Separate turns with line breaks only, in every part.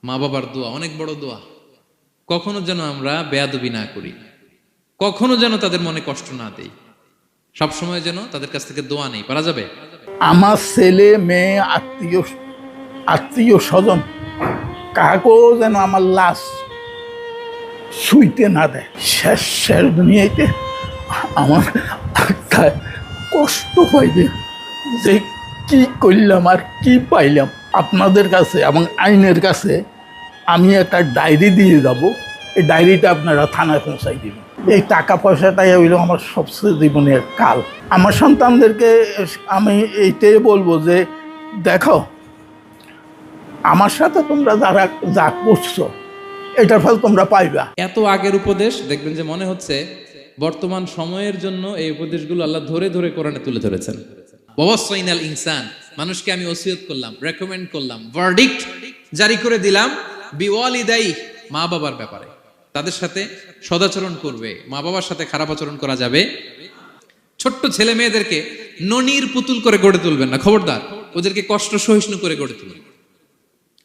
মা বাবার দোয়া অনেক বড় দোয়া। কখনো যেন আমরা বেয়াদবি না করি, কখনো যেন তাদের মনে কষ্ট না দেই, সবসময় যেন তাদের কাছ থেকে দোয়া নেই। পারা যাবে?
আমার ছেলে মেয়ে আত্মীয় আত্মীয় স্বজন কাকেও যেন আমার লাশ শুইতে না দেয়। শেষ শেষ দুনিয়াতে আমার আত্মায় কষ্ট পাইবে যে কি করলাম আর কি পাইলাম। আপনাদের কাছে এবং আইনের কাছে আমি একটা ডায়েরি দিয়ে যাব, এই ডায়েরিটা আপনারা থানায় পৌঁছাই দিবেন। এই টাকা পয়সাটাই হইল আমার সবচেয়ে জীবনের কাল। আমার সন্তানদেরকে আমি এইটাই বলবো যে দেখো, আমার সাথে তোমরা যারা যা করছো এটার ফল তোমরা পাইবা।
এত আগের উপদেশ দেখবেন যে মনে হচ্ছে বর্তমান সময়ের জন্য এই উপদেশগুলো আল্লাহ ধরে ধরে কোরআনে তুলে ধরেছেন। ওয়াসাইনাল ইনসান, মানুষকে আমি ওসিয়ত করলাম, রেকমেন্ড করলাম, ভার্ডিক্ট জারি করে দিলাম বিওয়ালিদাই, মা বাবার ব্যাপারে তাদের সাথে সদাচরণ করবে, মা বাবার সাথে খারাপ আচরণ করা যাবে। ছোট্ট ছেলে মেয়েদেরকে ননির পুতুল করে গড়ে তুলবেন না, খবরদার। ওদেরকে কষ্ট সহিষ্ণু করে গড়ে তুলবেন।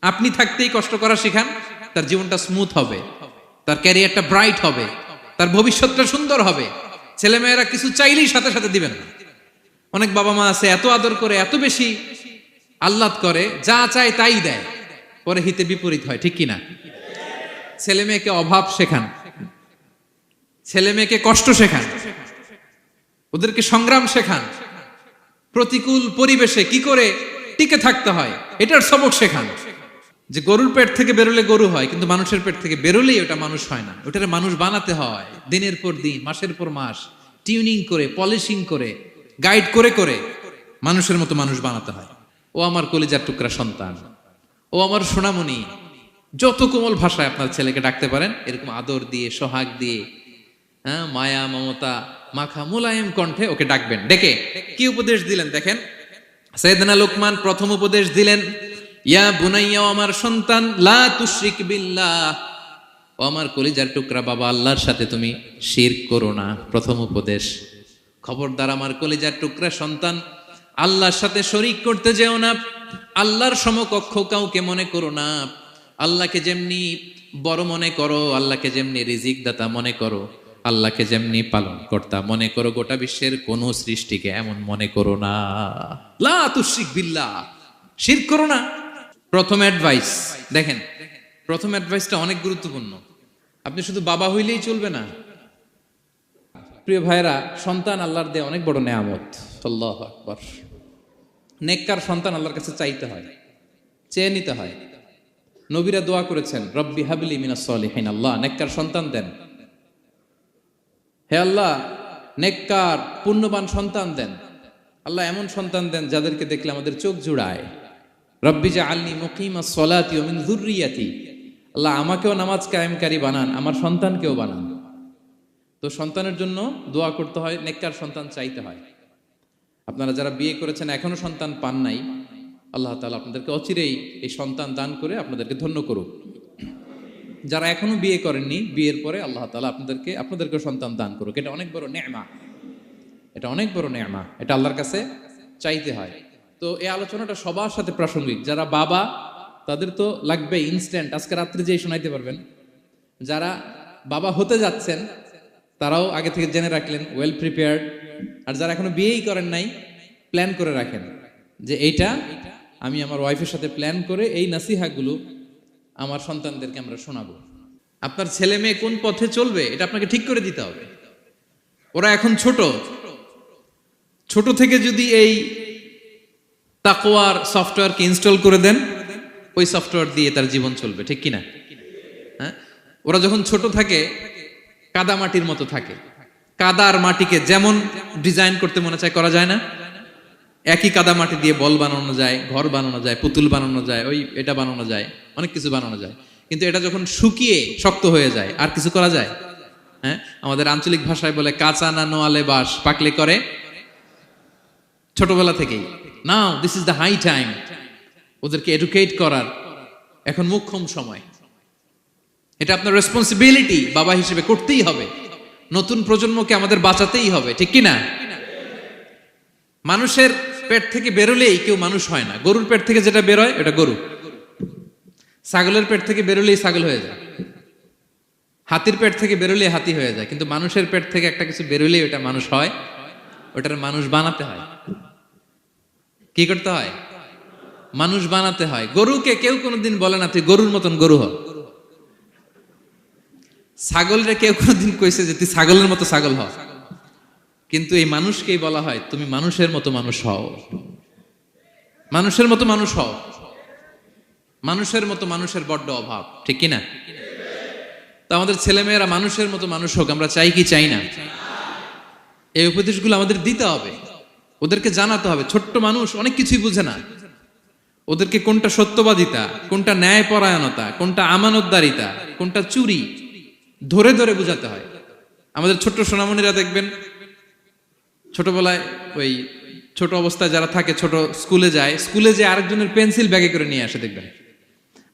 আপনি থাকতেই কষ্ট করা শিখান, তার জীবনটা স্মুথ হবে, তার ক্যারিয়ারটা ব্রাইট হবে, তার ভবিষ্যৎটা সুন্দর হবে। ছেলেমেয়েরা কিছু চাইলেই সাথে সাথে দিবেন না। অনেক বাবা মা আছে এত আদর করে, এত বেশি আহ্লাদ করে, যা চায় তাই দেয়, পরে হিতে বিপরীত হয়, ঠিক কিনা? ছেলে মেয়েকে অভাব শেখান, ছেলে মেয়েকে কষ্ট শেখান, ওদেরকে সংগ্রাম শেখান, প্রতিকূল পরিবেশে কি করে টিকে থাকতে হয় এটার সবক শেখান। যে গরুর পেট থেকে বেরোলে গরু হয়, কিন্তু মানুষের পেট থেকে বেরোলেই ওটা মানুষ হয় না। ওটারে মানুষ বানাতে হয় দিনের পর দিন, মাসের পর মাস, টিউনিং করে, পলিশিং করে, গাইড করে করে মানুষের মতো মানুষ বানাতে হয়। ও আমার কলিজার টুকরা সন্তান, ও আমার সোনামণি, যত কোমল ভাষায় আপনার ছেলেকে ডাকতে পারেন, এরকম আদর দিয়ে, সোহাগ দিয়ে, হ্যাঁ, মায়া মমতা মাখা মোলায়েম কণ্ঠে ওকে ডাকবেন। ডেকে কি উপদেশ দিলেন দেখেন। সাইয়েদনা লোকমান প্রথম উপদেশ দিলেন, ইয়া বুনাইয়া, আমার সন্তান, লা তুশরিক বিল্লাহ, ও আমার কলিজার টুকরা বাবা, আল্লাহর সাথে তুমি শিরক করো না। প্রথম উপদেশ, খবরদার আমার কলিজার টুকরা সন্তান, আল্লাহর সাথে শরীক করতে যেও না, আল্লাহর সমকক্ষ কাউকে মনে করো না। আল্লাহকে যেমনি বড় মনে করো, আল্লাহকে যেমনি রিজিক দাতা মনে করো, আল্লাহকে যেমনি পালন কর্তা মনে করো, গোটা বিশ্বের কোন সৃষ্টিকে এমন মনে করো না। লা তুশরিক বিল্লাহ, শিরক করো না। প্রথম অ্যাডভাইস দেখেন, প্রথম অ্যাডভাইসটা অনেক গুরুত্বপূর্ণ। আপনি শুধু বাবা হইলেই চলবে না। প্রিয় ভাইরা, সন্তান আল্লাহর দেয়া অনেক বড় নেয়ামত। আল্লাহু আকবার। নেককার সন্তান আল্লাহর কাছে চাইতে হয়, চেয়ে নিতে হয়। নবীরা দোয়া করেছেন, রব্বি হাবলি মিনাস সলিহিন, আল্লাহ নেককার সন্তান দেন। হে আল্লাহ, নেককার পুণ্যবান সন্তান দেন। আল্লাহ এমন সন্তান দেন যাদেরকে দেখলে আমাদের চোখ জুড়ায়। রব্বি জাআলনি মুকিমাস সলাতি ওয়া মিন যুররিয়াতি, আল্লাহ আমাকেও নামাজ কায়েমকারী বানান, আমার সন্তানকেও বানান। তো সন্তানের জন্য দোয়া করতে হয়, নেককার সন্তান চাইতে হয়। আপনারা যারা বিয়ে করেছেন এখনো সন্তান পান নাই, আল্লাহ তাআলা আপনাদেরকে অচিরেই এই সন্তান দান করে আপনাদেরকে ধন্য করুক। যারা এখনো বিয়ে করেননি, বিয়ের পরে আল্লাহ তাআলা আপনাদেরকে সন্তান দান করুক। এটা অনেক বড় নেয়ামত, এটা অনেক বড় নেয়ামত, এটা আল্লাহর কাছে চাইতে হয়। তো এই আলোচনাটা সবার সাথে প্রাসঙ্গিক। যারা বাবা তাদের তো লাগবে ইনস্ট্যান্ট, আজকে রাত্রে যেই শোনাইতে পারবেন। যারা বাবা হতে যাচ্ছেন তারাও আগে থেকে জেনে রাখলেন, ওয়েল প্রিপেয়ার্ড। আর যারা এখনো বিয়েই করেন নাই, প্ল্যান করে রাখেন যে এইটা আমি আমার ওয়াইফের সাথে প্ল্যান করে এই নাসিহাগুলো আমার সন্তানদেরকে আমরা শোনাবো। আপনার ছেলে মেয়ে কোন পথে চলবে এটা আপনাকে ঠিক করে দিতে হবে। ওরা এখন ছোট, ছোট থেকে যদি এই তাকওয়ার সফটওয়্যারকে ইনস্টল করে দেন, ওই সফটওয়্যার দিয়ে তার জীবন চলবে, ঠিক কিনা? হ্যাঁ, ওরা যখন ছোট থাকে কাদা মাটির মতো থাকে। কাদার মাটিকে যেমন ডিজাইন করতে মনে চায় করা যায় না। একই কাদা মাটি দিয়ে বল বানানো যায়, ঘর বানানো যায়, পুতুল বানানো যায়, ওই এটা বানানো যায়, অনেক কিছু বানানো যায়। কিন্তু এটা যখন শুকিয়ে শক্ত হয়ে যায়, আর কিছু করা যায়? হ্যাঁ, আমাদের আঞ্চলিক ভাষায় বলে কাঁচা না নোয়ালে বাঁশ, পাকলে করে। ছোটবেলা থেকেই now this is the high time, ওদেরকে এডুকেট করার এখন মোক্ষম সময়। এটা আপনার রেসপন্সিবিলিটি, বাবা হিসেবে করতেই হবে। নতুন প্রজন্মকে আমাদের বাঁচাতেই হবে, ঠিক কিনা? মানুষের পেট থেকে বেরোলেই কেউ মানুষ হয় না। গরুর পেট থেকে যেটা বেরোয় এটা গরু। ছাগলের পেট থেকে বেরোলেই ছাগল হয়ে যায়, হাতির পেট থেকে বেরোলেই হাতি হয়ে যায়, কিন্তু মানুষের পেট থেকে একটা কিছু বেরোলেই ওটা মানুষ হয়, ওটার মানুষ বানাতে হয়। কি করতে হয়? মানুষ বানাতে হয়। গরুকে কেউ কোনোদিন বলে না তুই গরুর মতন গরু হ। ছাগলরে কেউ কোনোদিন কইছে যে তুই ছাগলের মতো ছাগল হ, কিন্তু এই মানুষকেই বলা হয় তুমি মানুষের মতো মানুষ হও, মানুষের মতো মানুষ হও। মানুষের মতো মানুষের বড্ড অভাব, ঠিক কিনা? তো আমাদের ছেলেমেয়েরা মানুষের মতো মানুষ হোক, আমরা চাই কি চাই না? এই উপদেশগুলো আমাদের দিতে হবে, ওদেরকে জানাতে হবে। ছোট্ট মানুষ অনেক কিছুই বুঝে না, ওদেরকে কোনটা সত্যবাদিতা, কোনটা ন্যায়পরায়ণতা, কোনটা আমানতদারিতা, কোনটা চুরি ধরে ধরে বুঝাতে হয়। আমাদের ছোট্ট সোনামণিরা দেখবেন ছোটবেলায় ওই ছোট অবস্থায় যারা থাকে, ছোট স্কুলে যায়, স্কুলে যে আরেকজনের পেন্সিল ব্যাগে করে নিয়ে আসে দেখবেন,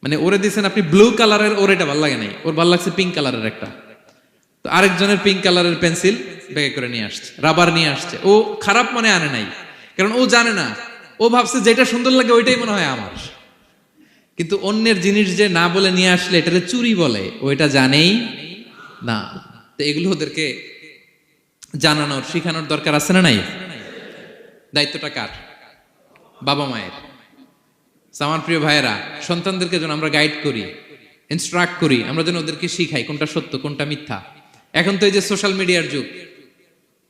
মানে ওরে দিয়েছেন আপনি ব্লু কালারের, ওর এটা ভালো লাগে নাই, ওর ভালো লাগছে পিঙ্ক কালারের একটা, তো আরেকজনের পিঙ্ক কালারের পেন্সিল ব্যাগে করে নিয়ে আসছে, রাবার নিয়ে আসছে। ও খারাপ মনে আনে নাই, কারণ ও জানে না, ও ভাবছে যেটা সুন্দর লাগে ওইটাই মনে হয় আমার। কিন্তু অন্যের জিনিস যে না বলে নিয়ে আসলে এটাকে চুরি বলে, ও এটা জানেই না। তো এগুলো ওদেরকে জানানোর, শিখানোর দরকার আছে না নাই? দায়িত্বটা কার? বাবা মায়ের। আমার প্রিয় ভাইয়েরা, সন্তানদেরকে যেন আমরা গাইড করি, ইনস্ট্রাক্ট করি, আমরা যেন ওদেরকে শিখাই কোনটা সত্য কোনটা মিথ্যা। এখন তো এই যে সোশ্যাল মিডিয়ার যুগ,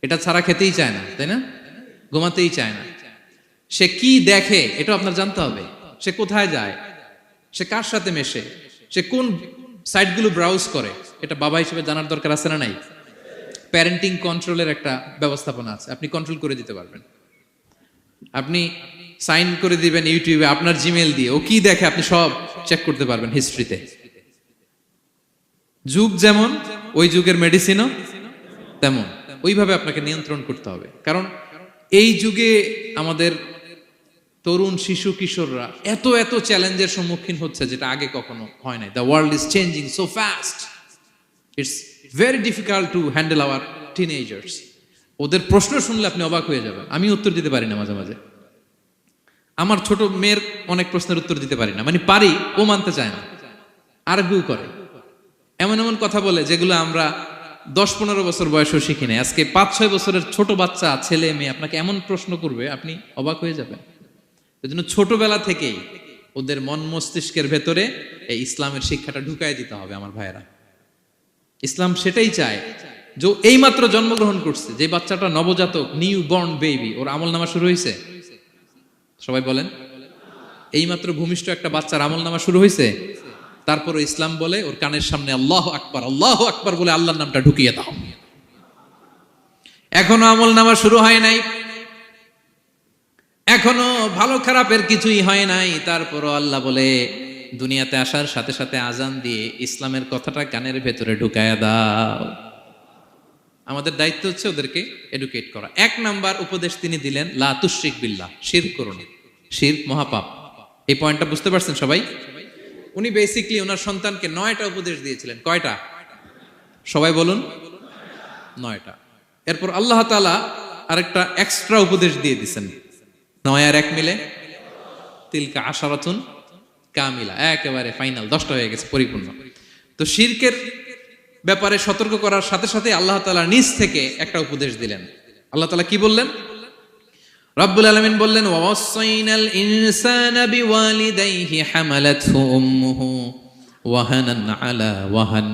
এটা ছাড়া খেতেই চায় না, তাই না? ঘুমাতেই চায় না। সে কি দেখে এটা আপনার জানতে হবে, সে কোথায় যায়, সে কার সাথে মেশে, সে কোন সাইটগুলো ব্রাউজ করে, এটা বাবা হিসেবে জানার দরকার আছে না নাই? প্যারেন্টিং কন্ট্রোলের একটা ব্যবস্থাপনা আছে, আপনি কন্ট্রোল করে দিতে পারবেন। আপনি সাইন করে দিবেন ইউটিউবে আপনার জিমেল দিয়ে, ও কি দেখে আপনি সব চেক করতে পারবেন হিস্ট্রিতে। যুগ যেমন, ওই যুগের মেডিসিনও তেমন, ওইভাবে আপনাকে নিয়ন্ত্রণ করতে হবে। কারণ এই যুগে আমাদের তরুণ শিশু কিশোররা এত এত চ্যালেঞ্জের সম্মুখীন হচ্ছে যেটা আগে কখনো হয় নাই। The world is changing so fast, it's very difficult to handle our teenagers. ওদের প্রশ্ন শুনলে আপনি অবাক হয়ে যাবেন। আমি উত্তর দিতে পারি না মাঝে মাঝে, আমার ছোট মেয়ের অনেক প্রশ্নের উত্তর দিতে পারি না, মানে পারি, ও মানতে চায় না, আর্গুও করে, এমন এমন কথা বলে যেগুলো আমরা 10-15 বছর বয়সেও শিখি নাই। আজকে 5-6 বছরের ছোট বাচ্চা, ছেলে মেয়ে আপনাকে এমন প্রশ্ন করবে আপনি অবাক হয়ে যাবেন। এই জন্য ছোটবেলা থেকেই ওদের মন মস্তিষ্কের ভেতরে এই ইসলামের শিক্ষাটা ঢুকাই দিতে হবে। আমার ভাইয়েরা, ইসলাম সেটাই চায়। যে এই মাত্র জন্মগ্রহণ করছে যে বাচ্চাটা, নবজাতক, নিউ বর্ন বেবি, ওর আমল নামা শুরু হয়েছে? সবাই বলেন, এই মাত্র ভূমিষ্ঠ একটা বাচ্চার আমল নামা শুরু হয়েছে। তারপরে ইসলাম বলে ওর কানের সামনে আল্লাহু আকবার বলে আল্লাহর নামটা ঢুকিয়ে দাও। এখনো আমল নামা শুরু হয় নাই, এখনো ভালো খারাপের কিছুই হয় নাই, তারপরও আল্লাহ বলে দুনিয়াতে আসার সাথে সাথে আজান দিয়ে ইসলামের কথাটা কানের ভেতরে ঢুকায়া দাও। আমাদের দায়িত্ব হচ্ছে ওদেরকে এডুকেট করা। 1 নাম্বার উপদেশ তিনি দিলেন, লা তুশরিক বিল্লাহ, শিরক করো না, শিরক মহাপাপ। এই পয়েন্টটা বুঝতে পারছেন সবাই? উনি বেসিক্যালি ওনার সন্তানকে 9টা উপদেশ দিয়েছিলেন। কয়টা? সবাই বলুন, 9টা। এরপর আল্লাহ তাআলা আরেকটা এক্সট্রা উপদেশ দিয়ে দিয়েছেন, 9 আর 1 মিলে তিলকা আশারাতুন কামিলা, একেবারে ফাইনাল, 10টা হয়ে গেছে, পরিপূর্ণ। তো শিরকের ব্যাপারে সতর্ক করার সাথে সাথে আল্লাহ তাআলা নিজ থেকে একটা উপদেশ দিলেন। আল্লাহ তাআলা কি বললেন? রব্বুল আলামিন বললেন, ওয়াসাইনাল ইনসানা বিওয়ালিদাইহি হামালাতহু উম্মুহু ওয়াহানান আলা ওয়াহান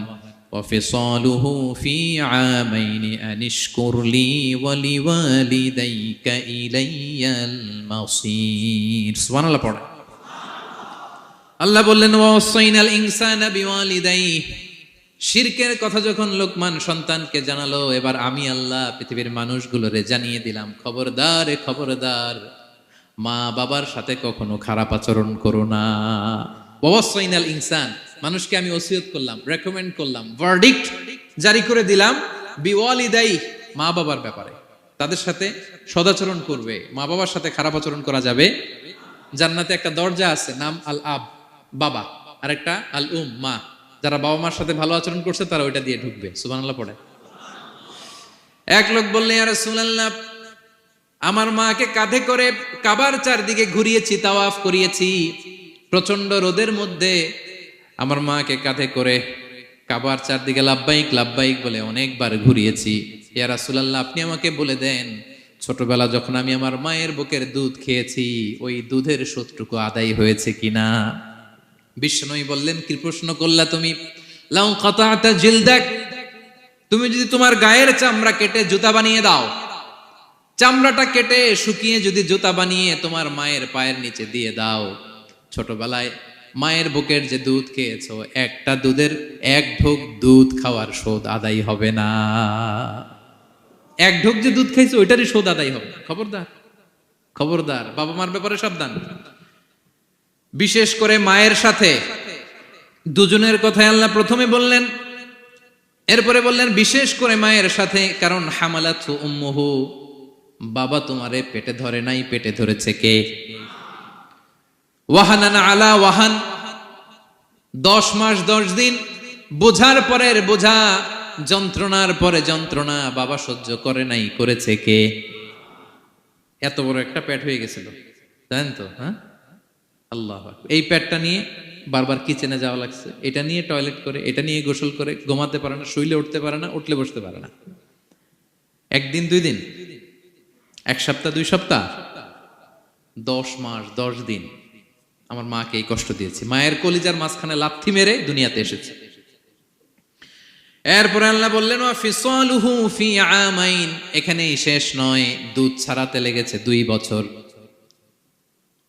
ওয়া ফিসালুহু ফি আমাইনি আনিশকুর লি ওয়া লিওয়ালিদাইকা ইলাইয়াল মাসির। সুবহানাল্লাহ পড়ে। আল্লাহ বললেন, ওয়াসাইনাল ইনসানা বিওয়ালিদাইহি, শিরকের কথা যখন লোকমান সন্তানকে জানালো, এবার আমি আল্লাহ পৃথিবীর মানুষগুলোরে জানিয়ে দিলাম, খবরদার খবরদার, মা বাবার সাথে কখনো খারাপ আচরণ করো না। ওয়াসাইনাল ইনসান, মানুষকে আমি ওসিয়ত করলাম, রেকমেন্ড করলাম, ভার্ডিক্ট জারি করে দিলাম, বিওয়ালিদাই, মা বাবার ব্যাপারে তাদের সাথে সদাচরণ করবে। মা বাবার সাথে খারাপ আচরণ করা যাবে। জান্নাতে একটা দরজা আছে, নাম আল আব, বাবা, আর একটা আল উম, মা। যারা বাবা মার সাথে ভালো আচরণ করছে তারা ওইটা দিয়ে ঢুকবে। সুবহানাল্লাহ পড়ে। এক লোক বললেন, ইয়া রাসূলুল্লাহ, আমার মাকে কাঁধে করে কাবার চারদিকে ঘুরিয়েছি, তাওয়াফ করিয়েছি, প্রচন্ড রোদের মধ্যে আমার মাকে কাঁধে করে কাবার চারদিকে লাব্বাইক লাব্বাইক বলে অনেকবার ঘুরিয়েছি। ইয়া রাসূলুল্লাহ, আপনি আমাকে বলে দেন, ছোটবেলা যখন আমি আমার মায়ের বুকের দুধ খেয়েছি ওই দুধের শোধটুকু আদায় হয়েছে কিনা? বিষ্ণুই বললেন, কি প্রশ্ন করলা তুমি? লাউ কাতাতা জিলদাক, তুমি যদি তোমার গায়ের চামড়া কেটে জুতা বানিয়ে দাও, চামড়াটা কেটে শুকিয়ে যদি জুতা বানিয়ে তোমার মায়ের পায়ের নিচে দিয়ে দাও, ছোটবেলায় মায়ের বুকের যে দুধ খেয়েছো একটা দুধের এক ঢোক দুধ খাওয়ার শোধ আদায় হবে না। এক ঢোক যে দুধ খাইছো ওইটারই শোধ আদায় হবে না। খবরদার, খবরদার, বাবা মার ব্যাপারে সাবধান। বিশেষ করে মায়ের সাথে দুজনের কথাই আল্লাহ প্রথমে বললেন, এরপরে বললেন বিশেষ করে মায়ের সাথে, কারণ হামালাতহু উম্মুহু, বাবা তোমারে পেটে ধরে নাই, পেটে ধরেছে কে? ওয়াহানান আলা ওয়াহান, 10 মাস 10 দিন বোঝার পরের বোঝা, যন্ত্রণার পরে যন্ত্রণা বাবা সহ্য করে নাই, করেছে কে? এত বড় একটা পেট হয়ে গেছিল, জানেন তো? হ্যাঁ, আল্লাহ। এই পেটটা নিয়ে বারবার কিচেনে যাওয়া লাগছে, এটা নিয়ে টয়লেট করে, এটা নিয়ে গোসল করে, ঘুমাতে পারে না, শুইলে উঠতে পারে না, উঠলে বসতে পারে না। একদিন 2 দিন, 1 সপ্তাহ 2 সপ্তাহ, 10 মাস 10 দিন আমার মাকে এই কষ্ট দিয়েছি। মায়ের কলিজার মাঝখানে লাথি মেরে দুনিয়াতে এসেছে। এরপরে আল্লাহ বললেন ওয়া ফিসালুহু ফি আমাইন, এখানেই শেষ নয়, দুধ ছাড়াতে লেগেছে 2 বছর।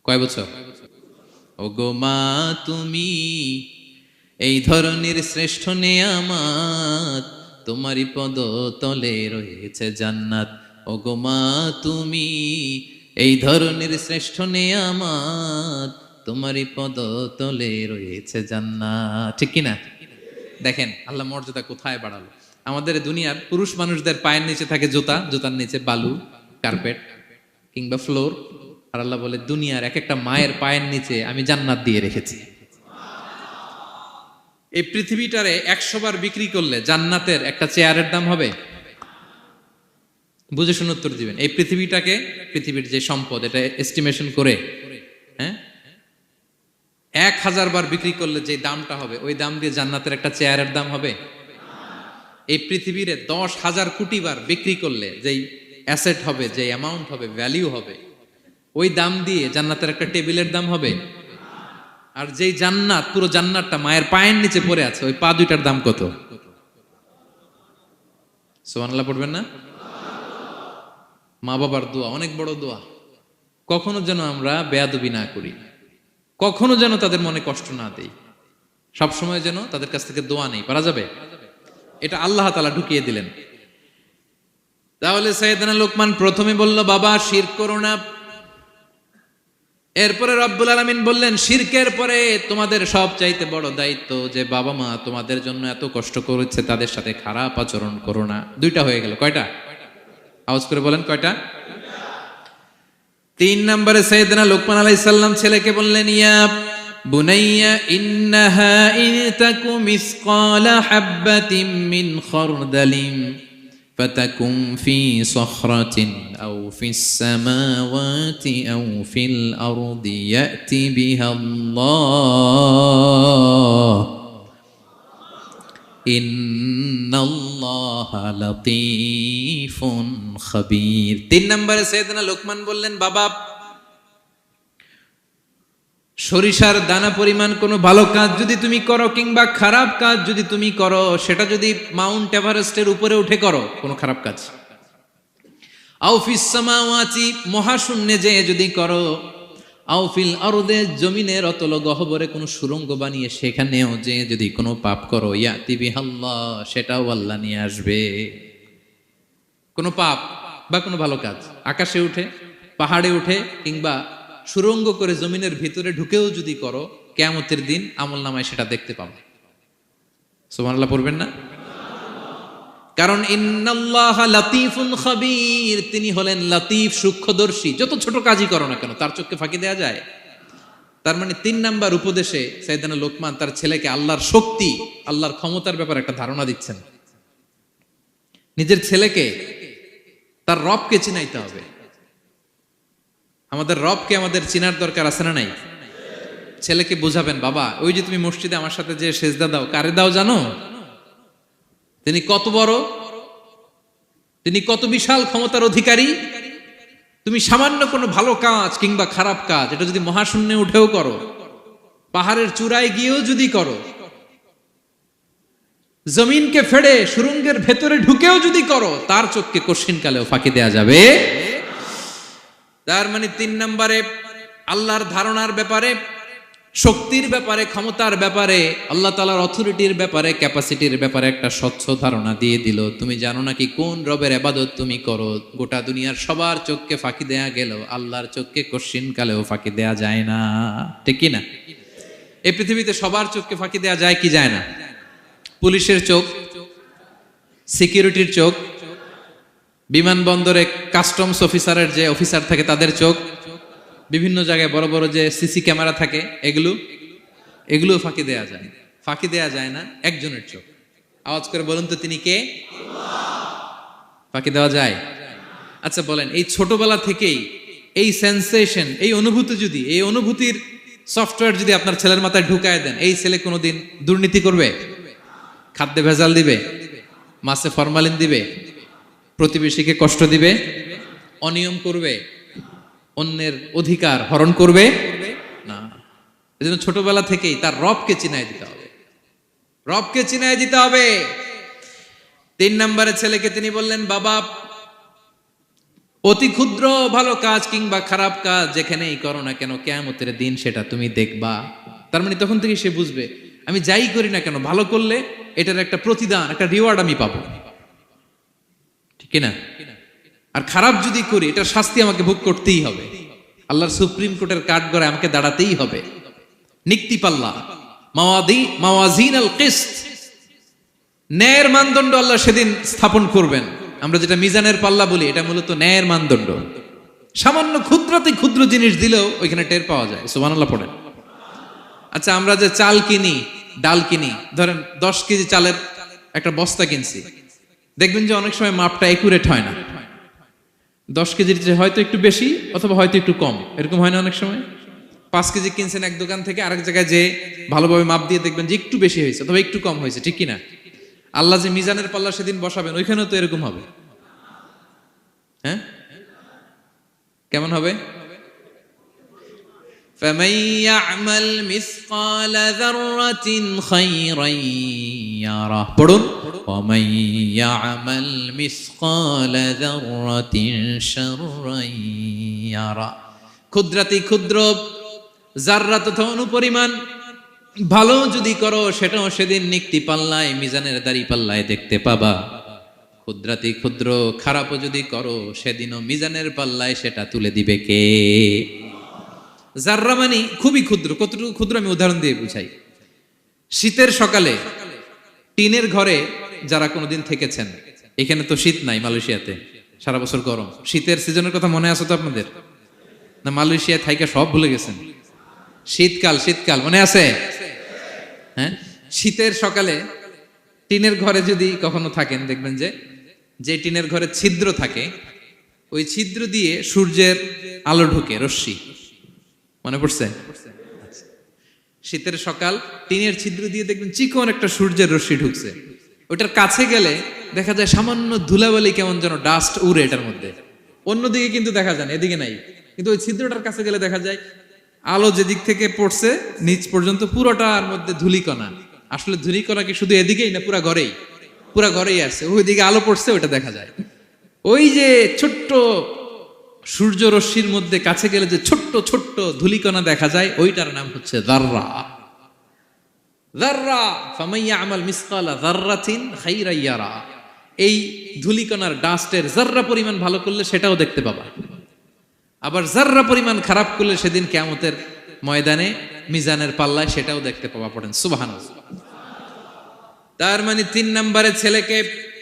কয় বছর? ওগো মা তুমি এই ধরনের শ্রেষ্ঠ নেয়ামত, তোমারই পদ তলে রয়েছে জান্নাত। ওগো মা তুমি এই ধরনের শ্রেষ্ঠ নেয়ামত, তোমারই পদ তলে রয়েছে জান্নাত। ঠিক কিনা? দেখেন আল্লাহ মর্যাদা কোথায় বাড়ালো। আমাদের দুনিয়ার পুরুষ মানুষদের পায়ের নিচে থাকে জুতা, জুতার নিচে বালু, কার্পেট কিংবা ফ্লোর। আর আল্লাহ বলে দুনিয়ার এক একটা মায়ের পায়ের নিচে আমি জান্নাত দিয়ে রেখেছি। এই পৃথিবীটারে 100 বার বিক্রি করলে জান্নাতের একটা চেয়ারের দাম হবে? বুঝে শুনে উত্তর দিবেন। এই পৃথিবীটাকে, পৃথিবীর যে সম্পদ, এটা এস্টিমেশন করে, হ্যাঁ, 1000 বার বিক্রি করলে যে দামটা হবে ওই দাম দিয়ে জান্নাতের একটা চেয়ারের দাম হবে? এই পৃথিবীর 10,000 কোটি বার বিক্রি করলে যেই অ্যাসেট হবে, যে অ্যামাউন্ট হবে, ভ্যালিউ হবে, ওই দাম দিয়ে জান্নাতের একটা টেবিলের দাম হবে? আর যেই জান্নাত, পুরো জান্নাতটা মায়ের পায়ের নিচে পড়ে আছে, ওই পা দুইটার দাম কত? সুবহানাল্লাহ পড়বেন না? মা বাবার দোয়া অনেক বড় দোয়া। কখনো যেন আমরা বেয়াদবি না করি, কখনো যেন তাদের মনে কষ্ট না দেই, সবসময় যেন তাদের কাছ থেকে দোয়া নেই। পারা যাবে? এটা আল্লাহ তাআলা ঢুকিয়ে দিলেন। তাহলে সাইয়েদনা লোকমান প্রথমে বলল বাবা শিরক করো না। এরপরে রব্বুল আলামিন বললেন শিরকের পরে তোমাদের সবচাইতে বড় দায়িত্ব যে বাবা মা তোমাদের জন্য এত কষ্ট করেছে, তাদের সাথে খারাপ আচরণ করো না। 2টা হয়ে গেল। কয়টা? আওয়াজ করে বলেন কয়টা? 3 নম্বরে সাইয়েদনা লোকমান আলাইহিস সালাম ছেলেকে বললেন ইয়া বুনাইয়া ইন্নাহা ইন তাকু মিসকালা হাববাতিন মিন খারদালিন ফাতাকুম ফি সখরাতিন আও ফিস সামাওয়াতি আও ফিল আরদি ইয়াতি বিহাল্লাহ ইন্নাল্লাহা লাতীফুন খাবীর। 3 নম্বরে সাইয়েদনা লোকমান বললেন বাবা সরিষার দানা পরিমাণ কোনো ভালো কাজ যদি তুমি করো কিংবা খারাপ কাজ যদি তুমি করো, সেটা যদি মাউন্ট এভারেস্টের উপরে উঠে করো কোনো খারাপ কাজ, আও ফিস সামাওয়াতি মহাশূন্যে যেয়ে যদি করো, আও ফিল আরদে জমিনের অতল গহ্বরে কোনো সুড়ঙ্গ বানিয়ে সেখানেও যে যদি কোনো পাপ করো, ইয়াতি বিহাল্লাহ সেটাও আল্লাহ নিয়ে আসবে। কোনো পাপ বা কোনো ভালো কাজ আকাশে উঠে, পাহাড়ে উঠে কিংবা সুড়ঙ্গ করে জমিনের ভিতরে ঢুকেও যদি করো, কিয়ামতের দিন আমলনামায় সেটা দেখতে পাবে। সুবহানাল্লাহ পড়বেন না? কারণ ইন্নাল্লাহা লাতীফুন খাবীর, তিনি হলেন লতিফ সূক্ষ্মদর্শী। যত ছোট কাজই করো না কেন তার চোখে ফাঁকি দেয়া যায়। তার মানে 3 নাম্বার উপদেশে সাইয়েদনা লোকমান তার ছেলেকে আল্লাহর শক্তি, আল্লাহর ক্ষমতার ব্যাপারে একটা ধারণা দিচ্ছেন। নিজের ছেলেকে তার রবকে চিনাইতে হবে। আমাদের রবকে আমাদের চিনার দরকার আছে না নাই? ছেলেকে বোঝাবেন, বাবা ওই যে তুমি মসজিদে আমার সাথে যে সেজদা দাও, কারে দাও জানো? তিনি কত বড়, তিনি কত বিশাল ক্ষমতার অধিকারী। তুমি সামান্য কোনো ভালো কাজ কিংবা খারাপ কাজ এটা যদি মহাশূন্যে উঠেও করো, পাহাড়ের চূড়ায় গিয়েও যদি করো, জমিনকে ফেড়ে সুরঙ্গের ভেতরে ঢুকেও যদি করো, তার চোখকে কঠিন কালেও ফাঁকি দেয়া যাবে। তার মানে 3 নম্বরে আল্লাহর ধারণার ব্যাপারে, শক্তির ব্যাপারে, ক্ষমতার ব্যাপারে, আল্লাহ তাআলার অথরিটির ব্যাপারে, ক্যাপাসিটির ব্যাপারে একটা স্বচ্ছ ধারণা দিয়ে দিল। তুমি জানো নাকি কোন রবের ইবাদত তুমি করো? গোটা দুনিয়ার সবার চোখকে ফাঁকি দেয়া গেল, আল্লাহর চোখকে কঠিন কালেও ফাঁকি দেয়া যায় না, ঠিক কি না? এই পৃথিবীতে সবার চোখকে ফাঁকি দেয়া যায় কি যায় না? পুলিশের চোখ, সিকিউরিটির চোখ, বিমানবন্দরে কাস্টমস অফিসারের যে অফিসার থাকে তাদের চোখ, বিভিন্ন জায়গায় বড় বড় যে সিসি ক্যামেরা থাকে, এগুলো ফাঁকি দেয়া যায়। ফাঁকি দেয়া যায় না একজনের চোখ। আওয়াজ করে বলুন তো তিনি কে? ফাঁকি দেওয়া যায়? আচ্ছা বলেন, এই ছোটবেলা থেকেই এই সেন্সেশন, এই অনুভূতি যদি, এই অনুভূতির সফটওয়্যার যদি আপনার ছেলের মাথায় ঢুকায় দেন, এই ছেলে কোনোদিন দুর্নীতি করবে? খাদ্যে ভেজাল দিবে? মাছে ফরমালিন দিবে? প্রতিবেশীকে কষ্ট দিবে? অনিয়ম করবে? অন্যের অধিকার হরণ করবে না। এজন্য ছোটবেলা থেকেই তার রবকে চিনায় দিতে হবে, রবকে চিনায় দিতে হবে। 3 নম্বরে ছেলেকে তিনি বললেন, বাবা অতি ক্ষুদ্র ভালো কাজ কিংবা খারাপ কাজ যেখানেই করো না কেন, কিয়ামতের দিন সেটা তুমি দেখবা। তার মানে তখন থেকে সে বুঝবে আমি যাই করি না কেন, ভালো করলে এটার একটা প্রতিদান, একটা রিওয়ার্ড আমি পাবো, ঠিক না? আর খারাপ যদি করি এটার শাস্তি আমাকে ভোগ করতেই হবে। আল্লাহর সুপ্রিম কোর্টের কাঠগড়ায় আমাকে দাঁড়াতেই হবে। নিক্তি পাল্লা, মাওয়াজিন আল কিসত, ন্যায়ের মানদণ্ড আল্লাহ সেদিন স্থাপন করবেন। আমরা যেটা মিজানের পাল্লা বলি, এটা মূলত ন্যায়ের মানদণ্ড। সামান্য ক্ষুদ্রাতি ক্ষুদ্র জিনিস দিলেও ওইখানে টের পাওয়া যায়। সুবহানাল্লাহ পড়েন। আচ্ছা, আমরা যে চাল কিনি, ডাল কিনি, ধরেন 10 কেজি চালের একটা বস্তা কিনছি, দেখবেন যে অনেক সময় মাপটা একুরেট হয় না। 10 কেজির যে হয়তো একটু বেশি অথবা হয়তো একটু কম, এরকম হয় না অনেক সময়? 5 কেজি কিনছেন এক দোকান থেকে, আরেক জায়গায় যে ভালোভাবে মাপ দিয়ে দেখবেন যে একটু বেশি হয়েছে অথবা একটু কম হয়েছে, ঠিক কিনা? আল্লাহ যে মিজানের পাল্লা সেদিন বসাবেন, ওইখানেও তো এরকম হবে। হ্যাঁ, কেমন হবে? فَمَن يَعْمَلْ مِثْقَالَ ذَرَّةٍ خَيْرًا يَرَهُ, পড়ুন, وَمَن يَعْمَلْ مِثْقَالَ ذَرَّةٍ شَرًّا يَرَهُ। ক্ষুদ্রাতি ক্ষুদ্র জাররা তথা অনুপরিমাণ ভালো যদি করো, সেটাও সেদিন নিক্তি পাল্লায়, মিজানের দাড়ি পাল্লায় দেখতে পাবা। ক্ষুদ্রাতি ক্ষুদ্র খারাপও যদি করো, সেদিনও মিজানের পাল্লায় সেটা তুলে দিবে কে? জাররা মানে খুবই ক্ষুদ্র। কতটুকু ক্ষুদ্র আমি উদাহরণ দিয়ে বুঝাই। শীতের সকালে টিনের ঘরে যারা কোনোদিন থেকেছেন, এখানে তো শীত নাই, মালয়েশিয়াতে সারা বছর গরম। শীতের সিজনের কথা মনে আছে তো আপনাদের? না মালয়েশিয়া থাইকা সব ভুলে গেছেন? শীতকাল, শীতকাল মনে আছে? হ্যাঁ, শীতের সকালে টিনের ঘরে যদি কখনো থাকেন, দেখবেন যে টিনের ঘরে ছিদ্র থাকে, ওই ছিদ্র দিয়ে সূর্যের আলো ঢুকে, রশ্মি। মনে পড়ছে? শীতের সকাল, টিনের ছিদ্র দিয়ে দেখবেন চিকন একটা সূর্যের রশ্মি ঢুকছে। ওটার কাছে গেলে দেখা যায় সামান্য ধুলাবালি, কেমন যেন ডাস্ট উড়ে এটার মধ্যে। অন্যদিকে কিন্তু দেখা যায় না, এদিকে নাই, কিন্তু ওই ছিদ্রটার কাছে গেলে দেখা যায় আলো যেদিক থেকে পড়ছে নিচ পর্যন্ত পুরোটার মধ্যে ধুলিকণা। আসলে ধুলিকণা কি শুধু এদিকেই না, পুরা ঘরেই? পুরা ঘরেই আছে। ওইদিকে আলো পড়ছে, ওটা দেখা যায়। ওই যে ছোট্ট সূর্য রশ্মির মধ্যে কাছে গেলে যে ছোট্ট ছোট্ট ধুলিকণা দেখা যায়, ওইটার নাম হচ্ছে যাররা। যাররা, ফামান ইয়ামাল মিসকালা যাররাতিন খাইরান ইয়ারা। এই ধুলিকণার ডাস্টের যাররা পরিমাণ ভালো করলে সেটাও দেখতে পাবা, আবার যাররা পরিমাণ খারাপ করলে সেদিন কিয়ামতের ময়দানে মিজানের পাল্লায় সেটাও দেখতে পাবা। পড়েন সুবহানাল্লাহ। তার মানে 3 নম্বরে ছেলেকে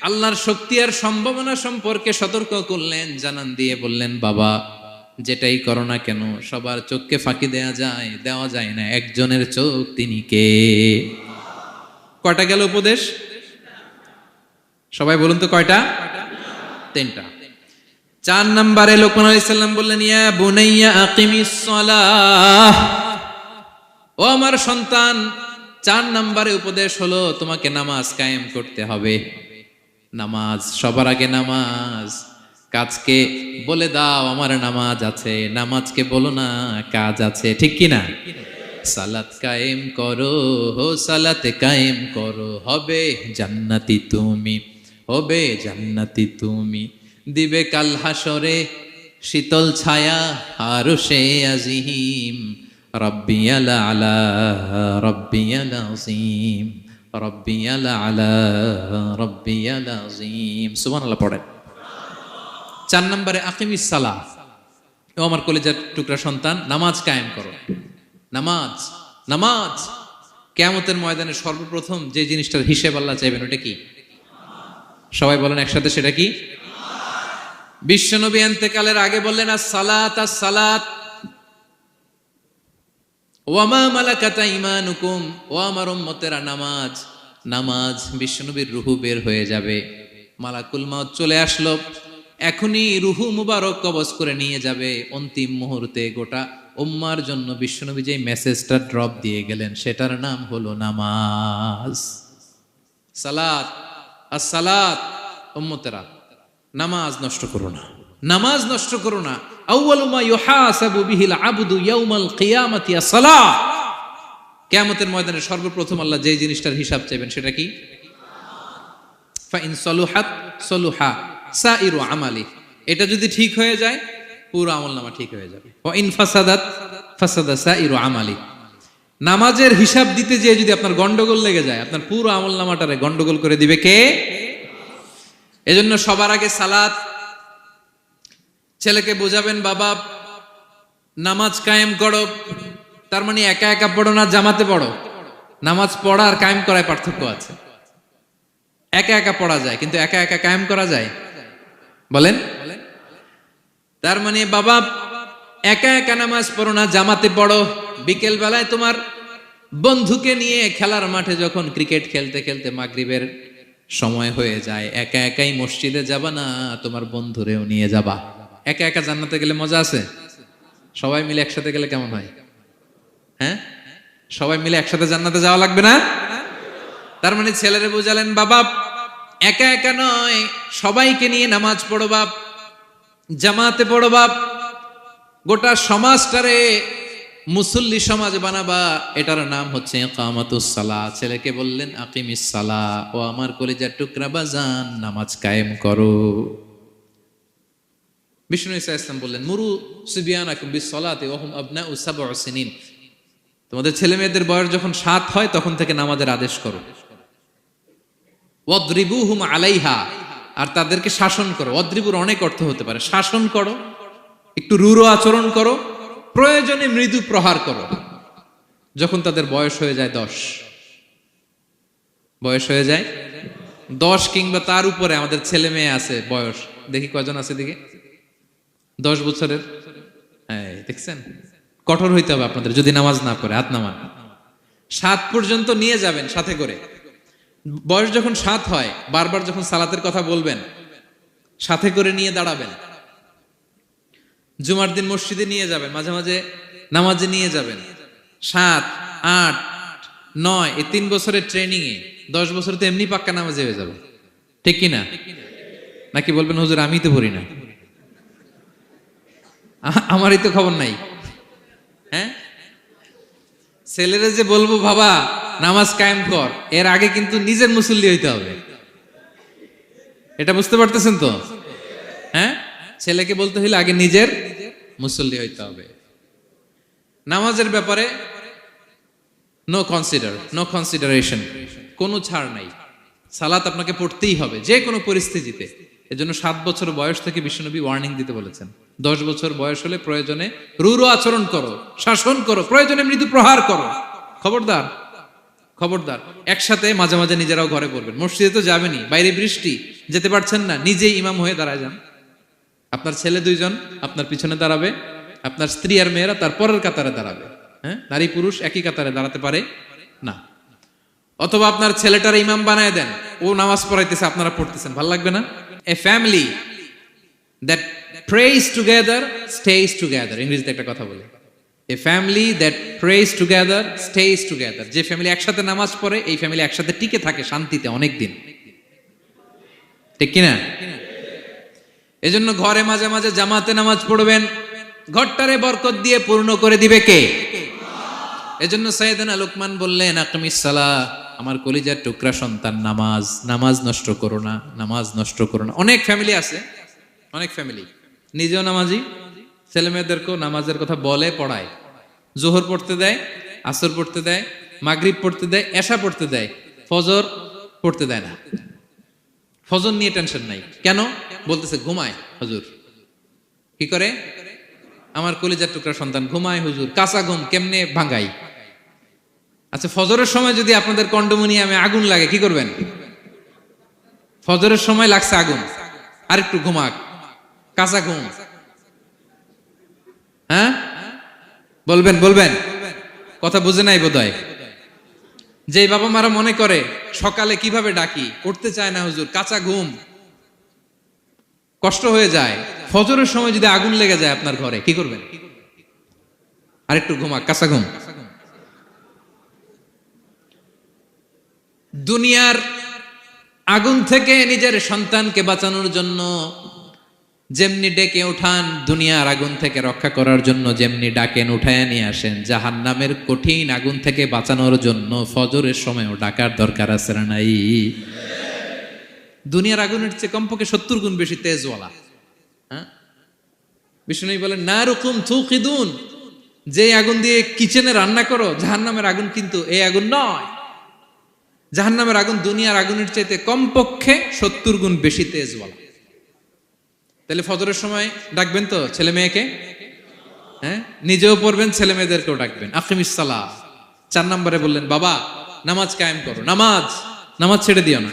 আল্লাহর শক্তি আর সম্ভাবনা সম্পর্কে সতর্ক করলেন, জানান দিয়ে বললেন, বাবা যেটাই করো না কেন, সবার চোখকে ফাঁকি দেওয়া যায় না, একজনের চোখ, তিনি কে? কয়টা গেল উপদেশ? সবাই বলুন তো কয়টা? 3টা। 4 নম্বরে লোকমান আলাইহিস সালাম বললেন, ইয়া বুনাইয়া আকিমিস সালাহ, ও ও আমার সন্তান, 4 নম্বরে উপদেশ হলো তোমাকে নামাজ কায়েম করতে হবে। নামাজ, সবার আগে নামাজ। কাজকে বলে দাও আমার নামাজ আছে, নামাজকে বলো না কাজ আছে, ঠিক কি না? সালাত কায়েম করো, হো সালাত কায়েম করো, হবে জান্নাতি তুমি, হবে জান্নাতি তুমি। দিবে কাল হাসরে শীতল ছায়া আরশে আজিম, রব্বিয়াল আলা রব্বিয়াল আযীম, রব্বিয়াল আলা রব্বিয়াল আযীম। সুবহানাল্লাহ পড়েন। 4 নম্বরে আকিমিস সালাহ। ও আমার কলিজার টুকরা সন্তান, নামাজ কায়েম করো। নামাজ, নামাজ। কিয়ামতের ময়দানে সর্বপ্রথম যে জিনিসটার হিসেব আল্লাহ চাইবেন ওটা কি? সবাই বলেন একসাথে, সেটা কি? বিশ্বনবী ইন্তেকালের আগে বললেন আস-সালাত আস-সালাত ওয়া মা মালাকাত আইমানুকুম, ও আমার উম্মতেরা নামাজ, নামাজ। বিশ্বনবীর রূহু বের হয়ে যাবে, মালাকুল মাউত চলে আসলো, এখনই রূহু মুবারক কবজ করে নিয়ে যাবে। অন্তিম মুহূর্তে গোটা উম্মার জন্য বিশ্বনবী যে মেসেজটা ড্রপ দিয়ে গেলেন সেটার নাম হলো নামাজ। সালাত আস-সালাত। উম্মতেরা নামাজ নষ্ট করো না, নামাজ নষ্ট করো না। আউয়ালু মা ইউহাসাবু বিহিল আবদু ইয়াউমাল কিয়ামাতি আস-সালাহ। কিয়ামতের ময়দানে সর্বপ্রথম আল্লাহ যে জিনিসটার হিসাব চাইবেন সেটা কি? ফা ইন সলুহাত সলুহা সাইরু আমালি। এটা যদি ঠিক হয়ে যায় পুরো আমলনামা ঠিক হয়ে যাবে। ওয়া ইন ফাসাদাত ফাসাদা সাইরু আমালি। নামাজের হিসাব দিতে যেয়ে যদি আপনার গন্ডগোল লেগে যায়, আপনার পুরো আমলনামাটারে গন্ডগোল করে দিবে কে? এজন্য সবার আগে সালাত। ছেলেকে বোঝাবেন, বাবা নামাজ কায়েম করো, তার মানে একা একা পড়ো না, জামাতে পড়ো। নামাজ পড়া আর কায়েম করায় পার্থক্য আছে। একা একা পড়া যায়, কিন্তু একা একা কায়েম করা যায়? বলেন। তার মানে বাবা একা একা নামাজ পড়ো না, জামাতে পড়ো। বিকেল বেলায় তোমার বন্ধুকে নিয়ে খেলার মাঠে যখন ক্রিকেট খেলতে খেলতে মাগরিবের সময় হয়ে যায়, একা একাই মসজিদে যাবা না, তোমার বন্ধুরেও নিয়ে যাবা। একা একা জান্নাতে গেলে মজা আছে? সবাই মিলে একসাথে গেলে কেমন হয়? হ্যাঁ, সবাই মিলে একসাথে জান্নাতে যাওয়া লাগবে না? তার মানে ছেলেরে বুঝালেন, বাবা একা একা নয়, সবাইকে নিয়ে নামাজ পড়ো বাপ, জামাতে পড়ো বাপ। গোটা সমাজটারে মুসল্লি সমাজ বানাবা, এটার নাম হচ্ছে ইকামাতুস সালাহ। ছেলেকে বললেন আকিমিস সালাহ, ও আমার কলিজার টুকরা বাজান নামাজ কায়েম করো। বিষ্ণু ঈসা ইসলাম বললেন মুরু সুবিয়ানাকুম বিস-সালাতি ওয়া হুম আবনাউ 7 সিনিন। তোমাদের ছেলে মেয়েদের বয়স যখন 7 হয় তখন থেকে নামাজের আদেশ করো। ওয়াদরিবুহুম আলাইহা, আর তাদেরকে শাসন করো। ওয়াদরিবুর অনেক অর্থ হতে পারে। শাসন করো, একটু রূঢ় আচরণ করো, প্রয়োজনে মৃদু প্রহার করো। যখন তাদের বয়স হয়ে যায় 10, বয়স হয়ে যায় 10 কিংবা তার উপরে, আমাদের ছেলে মেয়ে আছে বয়স, দেখি কয়জন আছে দিকে 10 বছরের। হ্যাঁ দেখছেন, কঠোর হইতে হবে আপনাদের যদি নামাজ না পড়ে। হাত নামান। 7 পর্যন্ত নিয়ে যাবেন সাথে করে। বয়স যখন 7 হয়, বারবার যখন সালাতের কথা বলবেন সাথে করে নিয়ে দাঁড়াবেন। জুমার দিন মসজিদে নিয়ে যাবেন, মাঝে মাঝে নামাজে নিয়ে যাবেন। 7, 8, 9 এই 3 বছরের ট্রেনিং এ 10 বছর তো এমনি পাক্কা নামাজে হয়ে যাবে, ঠিক কি না? নাকি বলবেন হুজুর আমি তো পড়ি না, আমারই তো খবর নাই। হ্যাঁ, ছেলেরা যে বলবো বাবা নামাজ কায়েম কর, এর আগে কিন্তু নিজের মুসল্লি হইতে হবে। এটা বুঝতে পারতেছেন তো? হ্যাঁ, ছেলেকে বলতে হইলে আগে নিজের মুসল্লি হইতে হবে। নামাজের ব্যাপারে নো কনসিডারেশন, কোনো ছাড় নাই। সালাত আপনাকে পড়তেই হবে যে কোনো পরিস্থিতিতে। এজন্য 7 বছর বয়স থেকে বিশ্বনবী ওয়ার্নিং দিতে বলেছেন। 10 বছর বয়স হলে প্রয়োজনে রূঢ় আচরণ করো, শাসন করো, প্রয়োজনে মৃদু প্রহার করো। খবরদার, খবরদার। একসাথে মাঝে মাঝে নিজেরাও ঘরে পড়বেন। মসজিদে তো যাবেনই, বাইরে বৃষ্টি, যেতে পারছেন না, নিজেই ইমাম হয়ে দাঁড়ায় যান। আপনার ছেলে 2 জন আপনার পিছনে দাঁড়াবে, আপনার স্ত্রী আর মেয়েরা তার পরের কাতারে দাঁড়াবে। হ্যাঁ, নারী পুরুষ একই কাতারে দাঁড়াতে পারে না। অথবা আপনার ছেলেটার ইমাম বানায় দেন, ও নামাজ পড়াইতেছে, আপনারা পড়তেছেন, ভালো লাগবে না? A family that prays together stays together, ইংরেজিতে একটা কথা বলে। A family that prays together stays together. যে ফ্যামিলি একসাথে নামাজ পড়ে এই ফ্যামিলি একসাথে টিকে থাকে শান্তিতে অনেক দিন, ঠিক কিনা? এজন্য ঘরে মাঝে মাঝে জামাতে নামাজ পড়বেন, ঘরটারে বরকত দিয়ে পূর্ণ করে দিবে কে? এজন্য সাইয়েদনা লোকমান বললেন, আকিমিস সালাহ, আমার কলিজার টুকরা সন্তান, নামাজ নামাজ নষ্ট করো না, নামাজ নষ্ট করো না। অনেক ফ্যামিলি আছে, অনেক ফ্যামিলি নিজেও নামাজি, ছেলে মেয়েদেরকেও নামাজের কথা বলে, পড়ায়, জোহর পড়তে দেয়, আসর পড়তে দেয়, মাগরিব পড়তে দেয়, এশা পড়তে দেয়, ফজর পড়তে দেয় না। ফজর নিয়ে টেনশন নাই, কেন? বলতেছে ঘুমায় হুজুর। কি করে? আমার কলিজার টুকরা সন্তান ঘুমায় হুজুর, কাঁচা ঘুম কেমনে ভাঙাই? আচ্ছা, ফজরের সময় যদি আপনাদের কন্ডোমিনিয়ামে আগুন লাগে কি করবেন? ফজরের সময় লাগছে আগুন, আরেকটু ঘুমাক, কাঁচা ঘুম, হ্যাঁ বলবেন? বলবেন? কথা বুঝে নাই বোধহয়। যে বাবা মারা মনে করে সকালে কিভাবে ডাকি, উঠতে চায় না হুজুর, কাঁচা ঘুম, কষ্ট হয়ে যায়, ফজরের সময় যদি আগুন লেগে যায় আপনার ঘরে কি করবেন? আরেকটু ঘুমাক, কাঁচা ঘুম। দুনিয়ার আগুন থেকে নিজের সন্তানকে বাঁচানোর জন্য যেমনি ডেকে উঠান, দুনিয়ার আগুন থেকে রক্ষা করার জন্য যেমনি ডাকেন, উঠায় নিয়ে আসেন, জাহান্নামের কঠিন আগুন থেকে বাঁচানোর জন্য ফজরের সময়ও ডাকার দরকার আছে না নাই? দুনিয়ার আগুনের চেয়ে কমপক্ষে 70 গুণ বেশি তেজওয়ালা। হ্যাঁ, বিষ্ণু বলেন, নারুকুম তুকিদুন, যে আগুন দিয়ে কিচেনে রান্না করো, জাহান্নামের আগুন কিন্তু এই আগুন নয়। জাহান্নামের আগুন দুনিয়ার আগুনের চাইতে কমপক্ষে 70 গুণ বেশি তেজওয়ালা। তাহলে ফজরের সময় ডাকবেন তো ছেলে মেয়েকে? হ্যাঁ, নিজেও পড়বেন, ছেলে মেয়েদেরকেও ডাকবেন। আকিমিস সালাহ। 4 নম্বরে বললেন, বাবা নামাজ কায়েম করো, নামাজ নামাজ ছেড়ে দিও না।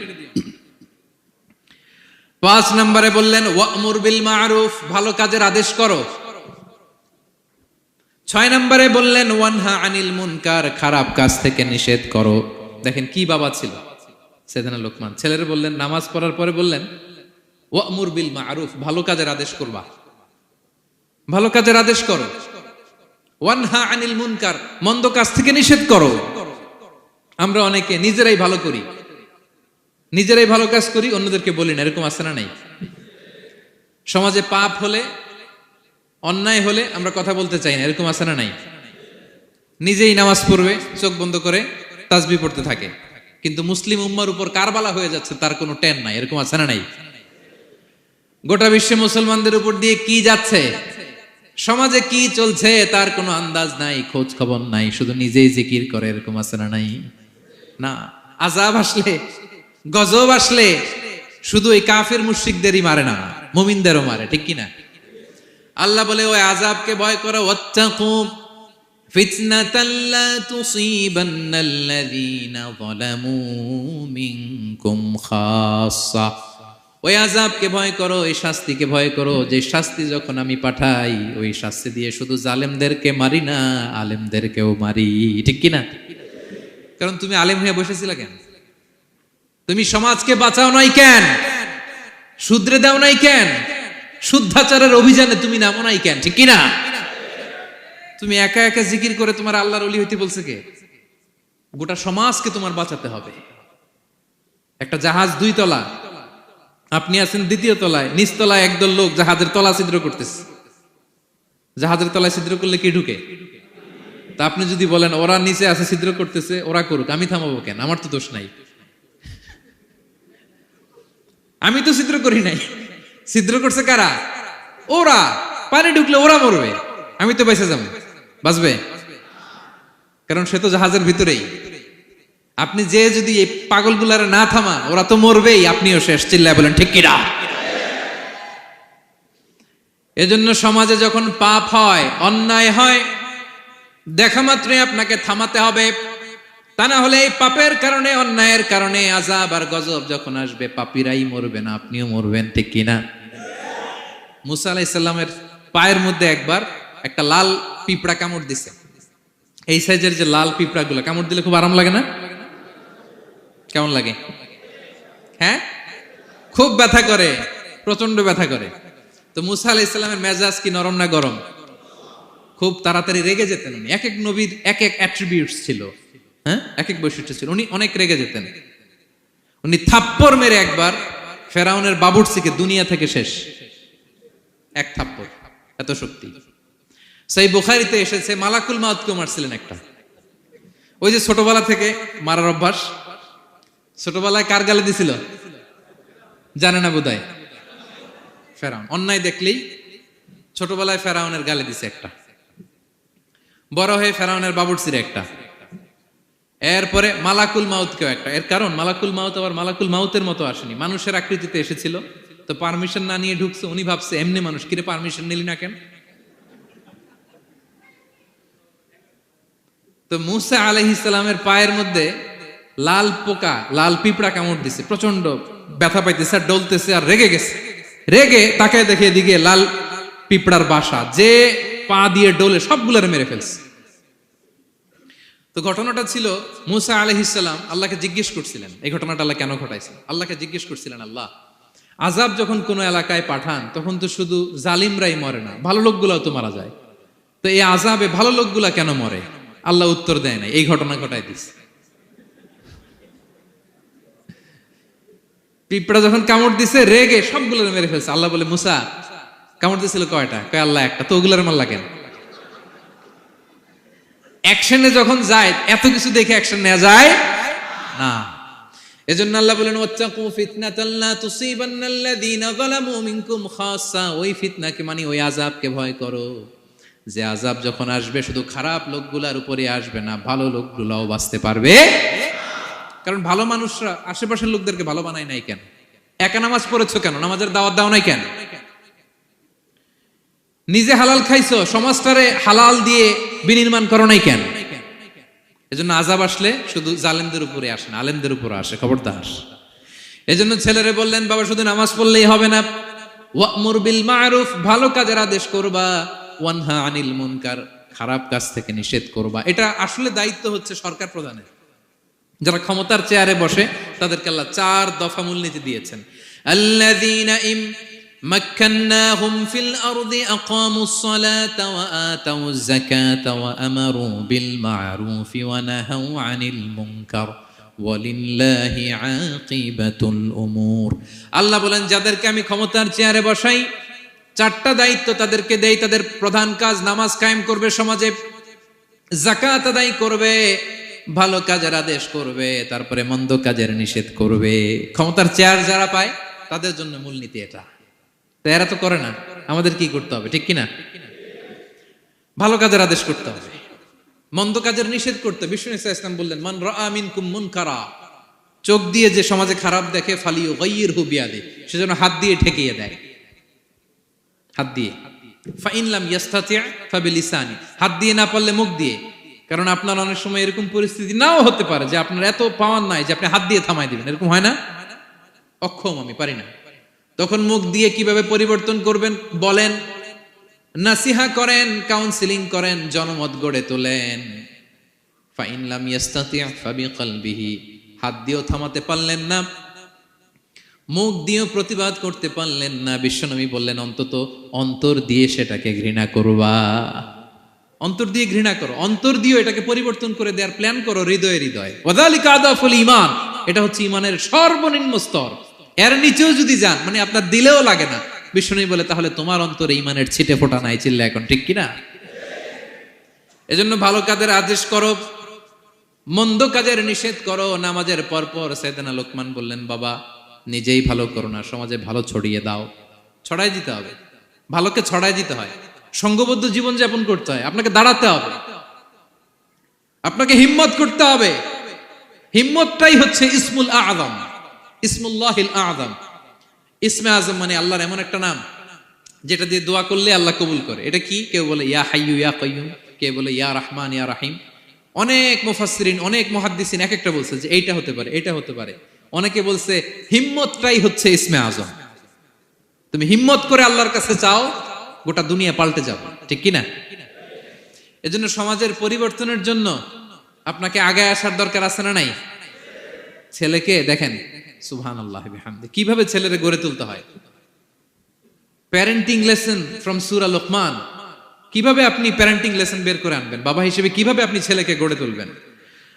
5 নম্বরে বললেন, ওয়া'মুর বিল মা'রুফ, ভালো কাজের আদেশ করো। 6 নম্বরে বললেন, ওয়ানহা আনিল মুনকার, খারাপ কাজ থেকে নিষেধ করো। দেখেন কি বাবা ছিল সাইয়েদনা লোকমান। ছেলেরা বললেন, নামাজ পড়ার পরে বললেন, ওয়া'মুর বিল মা'রুফ, ভালো কাজের আদেশ করবা, ভালো কাজের আদেশ করো। ওয়ানহা আনিল মুনকার, মন্দ কাজ থেকে নিষেধ করো। আমরা অনেকে নিজেরাই ভালো করি, নিজেরাই ভালো কাজ করি, অন্যদেরকে বলি না, এরকম আছে না নাই? সমাজে পাপ হলে, অন্যায় হলে আমরা কথা বলতে চাই না, এরকম আছে না নাই? নিজেই নামাজ পড়বে, চোখ বন্ধ করে তাসবিহ পড়তে থাকে, কিন্তু মুসলিম উম্মার উপর কারবালা হয়ে যাচ্ছে, তার কোনো টেন নাই, এরকম আছে না নাই? গোটা বিশ্বে মুসলমানদের উপর দিয়ে কি যাচ্ছে, সমাজে কি চলছে তার কোনো আন্দাজ নাই, খোঁজ খবর নাই, শুধু নিজেই জিকির করে, এরকম আছে না নাই? না, আযাব আসলে, গজব আসলে শুধু এই কাফের মুশরিকদেরই মারে না, মুমিনদেরও মারে, ঠিক কিনা? আল্লাহ বলে, ওই আযাবকে ভয় করো, ওয়াত্তাকু ফিতনাতাল লা তুসিবান্নাল্লাযীনা যালামু মিনকুম খাসসা। ওই আযাবকে ভয় করো, এই শাস্তিকে ভয় করো, যে শাস্তি যখন আমি পাঠাই ওই শাস্তি দিয়ে শুধু জালেমদেরকে মারি না, আলেমদেরকেও মারি, ঠিক কিনা? কারণ তুমি আলেম হয়ে বসেছিলা কেন? তুমি সমাজকে বাঁচাও নাই কেন? শুধরে দাও নাই কেন? শুদ্ধাচারের অভিযানে তুমি নামো নাই কেন? ঠিক কিনা? তুমি একা একা জিকির করে তোমার আল্লাহর ওলি হইতে বলছে কে? গোটা সমাজকে তোমার বাঁচাতে হবে। একটা জাহাজ 2 তলা, আপনি আছেন 2য় তলায়, নিচ তলায় একদল লোক জাহাজের তলা ছিদ্র করতেছে। জাহাজের তলায় ছিদ্র করলে কি ঢুকে? তা আপনি যদি বলেন ওরা নিচে আছে ছিদ্র করতেছে, ওরা করুক, আমি থামাবো কেন? আমার তো দোষ নাই, আমি তো ছিদ্র করি নাই। ছিদ্র করছে কারা? ওরা। পানি ঢুকলে ওরা মরবে, আমি তো বেঁচে যাবো। বাঁচবে? কারণ সে তো জাহাজের ভিতরেই। আপনি যে যদি এই পাগলগুলারে না থামা, ওরা তো মরবেই, আপনিও শেষ। চিল্লায় বলেন ঠিক কিনা? এজন্য সমাজে যখন পাপ হয়, অন্যায় হয়, দেখা মাত্রই আপনাকে থামাতে হবে। তা না হলে এই পাপের কারণে, অন্যায়ের কারণে আযাব আর গজব যখন আসবে, পাপীরাই মরবেন, আপনিও মরবেন, ঠিক কিনা? মুসা আলাইহিস সালামের পায়ের মধ্যে একবার একটা লাল পিঁপড়া কামড় দিছে। এই সাইজের যে লাল পিঁপড়াগুলো কামড় দিলে খুব আরাম লাগে না? কেমন লাগে? হ্যাঁ, খুব ব্যথা করে, প্রচন্ড ব্যথা করে। তো মুসা আলাইহিস সালামের মেজাজ কি নরম না গরম? খুব তাড়াতাড়ি রেগে যেতেন উনি। এক এক নবীর এক এক অ্যাট্রিবিউটস ছিল, হ্যাঁ, এক এক বৈশিষ্ট্য ছিল। উনি অনেক রেগে যেতেন। উনি থাপ্পড় মেরে একবার ফেরাউনের বাবুর্চিকে দুনিয়া থেকে শেষ, এক থাপ্পড়, এত শক্তি। সেই বুখারীতে এসেছে মালাকুল মাউতকে মারছিলেন একটা। ওই যে ছোটবেলা থেকে মারার অভ্যাস, ছোটবেলায় কার গালে দিছিল জানে না বোধহয়? ফেরাউন। অন্যায় দেখলেই ছোটবেলায় ফেরাউনের গালে দিছে একটা, বড় হয়ে ফেরাউনের বাবুর্চির একটা, এরপরে মালাকুল মাউতকেও একটা। এর কারণ মালাকুল মাউত আবার মালাকুল মাউতের মতো আসেনি, মানুষের আকৃতিতে এসেছিল। তো পারমিশন না নিয়ে ঢুকছে। উনি ভাবছে এমনি মানুষ, কিরে পারমিশন নিলি না কেন? তো মুসা আলাইহিস সালামের পায়ের মধ্যে লাল পোকা, লাল পিঁপড়া কামড় দিছে, প্রচন্ড ব্যথা পাইতেছে আর ডলতেছে আর রেগে গেছে। রেগে তাকায় দেখে এদিকে লাল পিঁপড়ার বাসা, যে পা দিয়ে ডোলে সবগুলোর মেরে ফেলছে। তো ঘটনাটা ছিল মুসা আলাইহিস সালাম আল্লাহকে জিজ্ঞেস করছিলেন, এই ঘটনাটা আল্লাহ কেন ঘটাইছে? আল্লাহকে জিজ্ঞেস করছিলেন, আল্লাহ আযাব যখন কোনো এলাকায় পাঠান তখন তো শুধু জালিমরাই মরে না, ভালো লোকগুলাও তো মারা যায়। তো এই আযাবে ভালো লোকগুলা কেন মরে? আল্লাহ উত্তর দেয় না, এই ঘটনা ঘটাই দিছে। পিঁপড়া যখন কামড় দিছে রেগে সবগুলোর মেরে ফেলছে। আল্লাহ বলে, মুসা কামড় দিছিল কয়টা? কয় আল্লাহ একটা। তো ওগুলোর মারলা কেন? অ্যাকশনে যখন যায় এত কিছু দেখে অ্যাকশন নেওয়া যায় না। এজন্য আল্লাহ বলেন, ওয়াত্তাকু ফিতনাতাল লা তুসিবান্নাল্লাযীনা যালামু মিনকুম খাসসা। ওই ফিতনাকে মানে ওই আযাবকে ভয় করো, যে আযাব যখন আসবে শুধু খারাপ লোকগুলার উপরে আসবে না, ভালো লোকগুলাও বাঁচতে পারবে। কারণ ভালো মানুষরা আশেপাশের লোকদেরকে ভালো বানায় নাই কেন? একা নামাজ পড়েছো কেন? নামাজের দাওয়াত দাও নাই কেন? নিজে হালাল খাইছো, সমাজটারে হালাল দিয়ে বিনির্মাণ করো নাই কেন? এজন্য আযাব আসলে শুধু জালেমদের উপরে আসে না, আলেমদের উপরে আসে। খবরদার। এজন্য ছেলেরে বললেন, বাবা শুধু নামাজ পড়লেই হবে না, ওয়া'মুর বিল মা'রুফ, ভালো কাজের আদেশ করবা, ওয়ানহা আনিল মুনকার, খারাপ কাজ থেকে নিষেধ করবা। এটা আসলে দায়িত্ব হচ্ছে সরকার প্রধানের। যারা ক্ষমতার চেয়ারে বসে তাদেরকে আল্লাহ 4 দফা মূলনীতি দিয়েছেন। আল্লাযীনা মাক্কান্নাহুম ফিল আরদি আকামুস সালাতা ওয়া আতাউয যাকাতা ওয়া আমারু বিল মা'রুফি ওয়া নাহাউ আনিল মুনকার ওয়ালিল্লাহি আকিবাতুল উমুর। আল্লাহ বলেন, যাদেরকে আমি ক্ষমতার চেয়ারে বসাই 4টা দায়িত্ব তাদেরকে দেই। তাদের প্রধান কাজ নামাজ কায়েম করবে, সমাজে যাকাত আদায় করবে, ভালো কাজের আদেশ করবে, তারপরে মন্দ কাজের নিষেধ করবে। ক্ষমতার চেয়ার যারা পায় তাদের জন্য মূলনীতি এটা। তো এরা তো করে না, আমাদের কি করতে হবে? ঠিক কিনা? ভালো কাজের আদেশ করতে হবে, মন্দ কাজের নিষেধ করতে। বিষ্ণু ইসলাম বললেন, মান রাআ মিনকুম মুনকারা, চোখ দিয়ে যে সমাজে খারাপ দেখে, ফালিয়ুগাইয়িরহু বিয়াদি, সেজন্য হাত দিয়ে ঠেকিয়ে দেয়। হাত দিয়ে। ফাইন লাম ইয়াস্তাতি' ফাবিলিসানি, হাত দিয়ে না পারলে মুখ দিয়ে। কারণ আপনার অনেক সময় এরকম পরিস্থিতি নাও হতে পারে যে আপনার এত পাওয়ার নাই যে আপনি হাত দিয়ে থামাই দিবেন, এরকম হয় না? অক্ষম, আমি পারি না। তখন মুখ দিয়ে কিভাবে পরিবর্তন করবেন বলেন, নাসিহা করেন, কাউন্সিলিং করেন, জনমত গড়ে তোলেন। ফাইন লাম ইয়াস্তাতি' ফাবিকলবিহি, হাত দিয়েও থামাতে পারলেন না, মুখ দিয়েও প্রতিবাদ করতে পারলেন না, বিশ্বনবী বললেন অন্তত অন্তর দিয়ে সেটাকে ঘৃণা করবা। অন্তর দিয়ে ঘৃণা করো, অন্তর দিয়ে এটাকে পরিবর্তন করে দেওয়ার প্ল্যান করো, হৃদয়ে হৃদয়ে। ওয়াযালিকা আদাফুল ঈমান, এটা হচ্ছে ঈমানের সর্বনিম্ন স্তর। এর নিচেও যদি যান, মানে আপনার দিলেও লাগে না, বিষ্ণু বলে তাহলে তোমার অন্তরে ঈমানের ছিটে ফোঁটা নাই। চিল্লা এখন ঠিক কিনা? এজন্য ভালো কাজের আদেশ করো, মন্দ কাজের নিষেধ করো। নামাজের পরপর সাইয়েদনা লোকমান বললেন, বাবা নিজেই ভালো করো না, সমাজে ভালো ছড়িয়ে দাও। ছড়াই দিতে হবে, ভালোকে ছড়াই দিতে হয়। সংঘবদ্ধ জীবন যাপন করতে হয়, আপনাকে দাঁড়াতে হবে, আপনাকে হিম্মত করতে হবে। হিম্মতটাই হচ্ছে ইসমুল আযম, ইসমুল্লাহিল আযম। ইসমে আযম মানে আল্লাহর এমন একটা নাম যেটা দিয়ে দোয়া করলে আল্লাহ কবুল করে। এটা কি? কেউ বলে ইয়া হাইয়ু ইয়া কাইয়ুম, কেউ বলে ইয়া রহমান ইয়া রাহিম। অনেক মুফাসসিরিন, অনেক মুহাদ্দিসিন এক একটা বলছে যে এইটা হতে পারে, এটা হতে পারে। অনেকে বলছে হিম্মতটাই হচ্ছে ইসমে আযম। তুমি হিম্মত করে আল্লাহর কাছে চাও, গোটা দুনিয়া পাল্টে যাবে। ঠিক কিনা? এজন্য সমাজের পরিবর্তনের জন্য আপনাকে আগায় আসার দরকার আছে না নাই? ছেলেকে দেখেন, সুবহানাল্লাহ বিহামদি, কিভাবে ছেলেরে গড়ে তুলতে হয়। প্যারেন্টিং লেসন ফ্রম সূরা লুকমান। কিভাবে আপনি প্যারেন্টিং লেসন বের করে আনবেন, বাবা হিসেবে কিভাবে আপনি ছেলেকে গড়ে তুলবেন।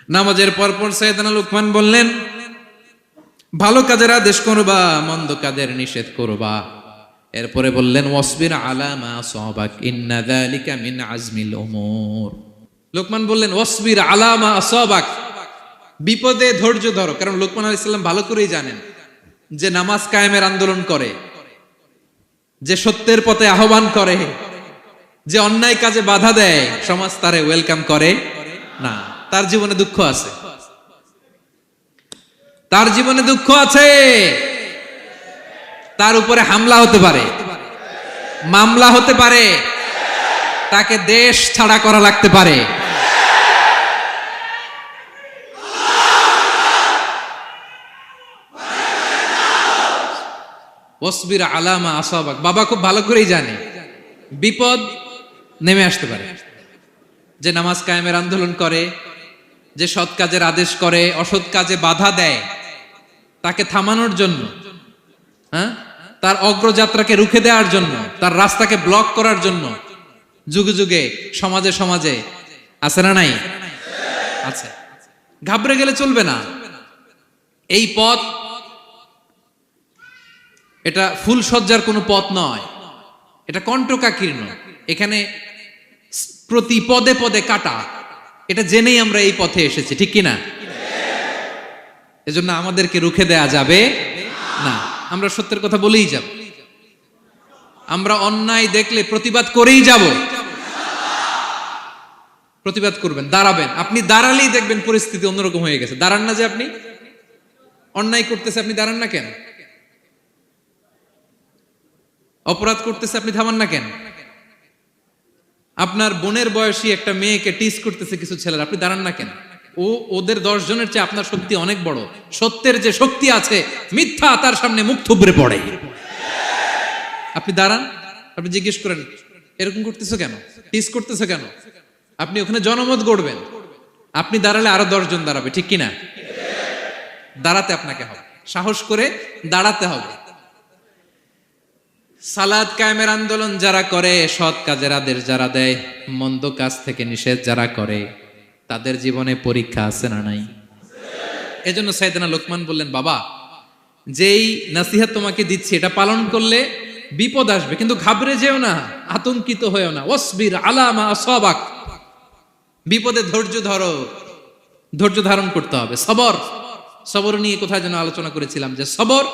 নামাজের পরপর সাইয়েদনা লুকমান বললেন, ভালো কাজের আদেশ করবা, মন্দ কাজের নিষেধ করবা। এরপরে বললেন, ওয়াসবির আলা মা আসাবাক ইন্না যালিকা মিন আজমিল উমুর। লোকমান বললেন, ওয়াসবির আলা মা আসাবাক, বিপদে ধৈর্য ধরো। কারণ লোকমান আলাইহিস সালাম ভালো করেই জানেন যে নামাজ কায়েমের আন্দোলন করে, যে সত্যের পথে আহ্বান করে, যে অন্যায় কাজে বাধা দেয়, সমাজ তারে ওয়েলকাম করে না। তার জীবনে দুঃখ আছে, তার জীবনে দুঃখ আছে, তার উপরে হামলা হতে পারে, মামলা হতে পারে, তাকে দেশ ছাড়া করা লাগতে পারে। ওয়াসবির আলা মা আসাবাক, বাবা খুব ভালো করেই জানে বিপদ নেমে আসতে পারে। যে নামাজ কায়েমের আন্দোলন করে, যে সৎ কাজের আদেশ করে, অসৎ কাজে বাধা দেয়, তাকে থামানোর জন্য, হ্যাঁ, তার অগ্রযাত্রাকে রুখে দেওয়ার জন্য, তার রাস্তাকে ব্লক করার জন্য যুগে যুগে সমাজে সমাজে আছে না নাই? আছে। ঘাবড়ে গেলে চলবে না। এই পথ, এটা ফুল সজ্জার কোনো পথ নয়, এটা কণ্টকাকীর্ণ। এখানে প্রতি পদে পদে কাটা, এটা জেনেই আমরা এই পথে এসেছি, ঠিক কিনা? এজন্য আমাদেরকে রুখে দেয়া যাবে না। আমরা সত্যের কথা বলেই যাব, আমরা অন্যায় দেখলে প্রতিবাদ করেই যাব। প্রতিবাদ করবেন, দাঁড়াবেন। আপনি দাঁড়ালেই দেখবেন পরিস্থিতি অন্যরকম হয়ে গেছে। দাঁড়ান না যে আপনি, অন্যায় করতেছে আপনি দাঁড়ান না কেন? অপরাধ করতেছে আপনি থামান না কেন? আপনার বোনের বয়সী একটা মেয়েকে টিস করতেছে কিছু ছেলেরা, আপনি দাঁড়ান না কেন? ওদের 10 জনের চেয়ে আপনার শক্তি অনেক বড়। সত্যের যে শক্তি আছে, মিথ্যা তার সামনে মুখ থুবড়ে পড়ে। আপনি দাঁড়ান, আপনি জিজ্ঞেস করেন এরকম করতেছো কেন, টিস করতেছো কেন? আপনি ওখানে জনমত গড়বেন। আপনি দাঁড়ালে আরো 10 জন দাঁড়াবে, ঠিক কিনা? দাঁড়াতে আপনাকে হবে, সাহস করে দাঁড়াতে হবে। সালাত কায়েমের আন্দোলন যারা করে, সৎ কাজের আদেশ যারা দেয়, মন্দ কাজ থেকে নিষেধ যারা করে, তাদের জীবনে পরীক্ষা আছে না নাই? এজন্য সাইয়েদনা লোকমান বললেন, বাবা যেই নাসিহত তোমাকে দিচ্ছি এটা পালন করলে বিপদ আসবে, কিন্তু ঘাবড়ে যেও না, আতঙ্কিত হয়েও না। ওয়াসবির আলা মা আসাবাক, বিপদে ধৈর্য ধরো, ধৈর্য ধারণ করতে হবে। সবর, সবর নিয়ে কোথায় যেন আলোচনা করেছিলাম যে সবর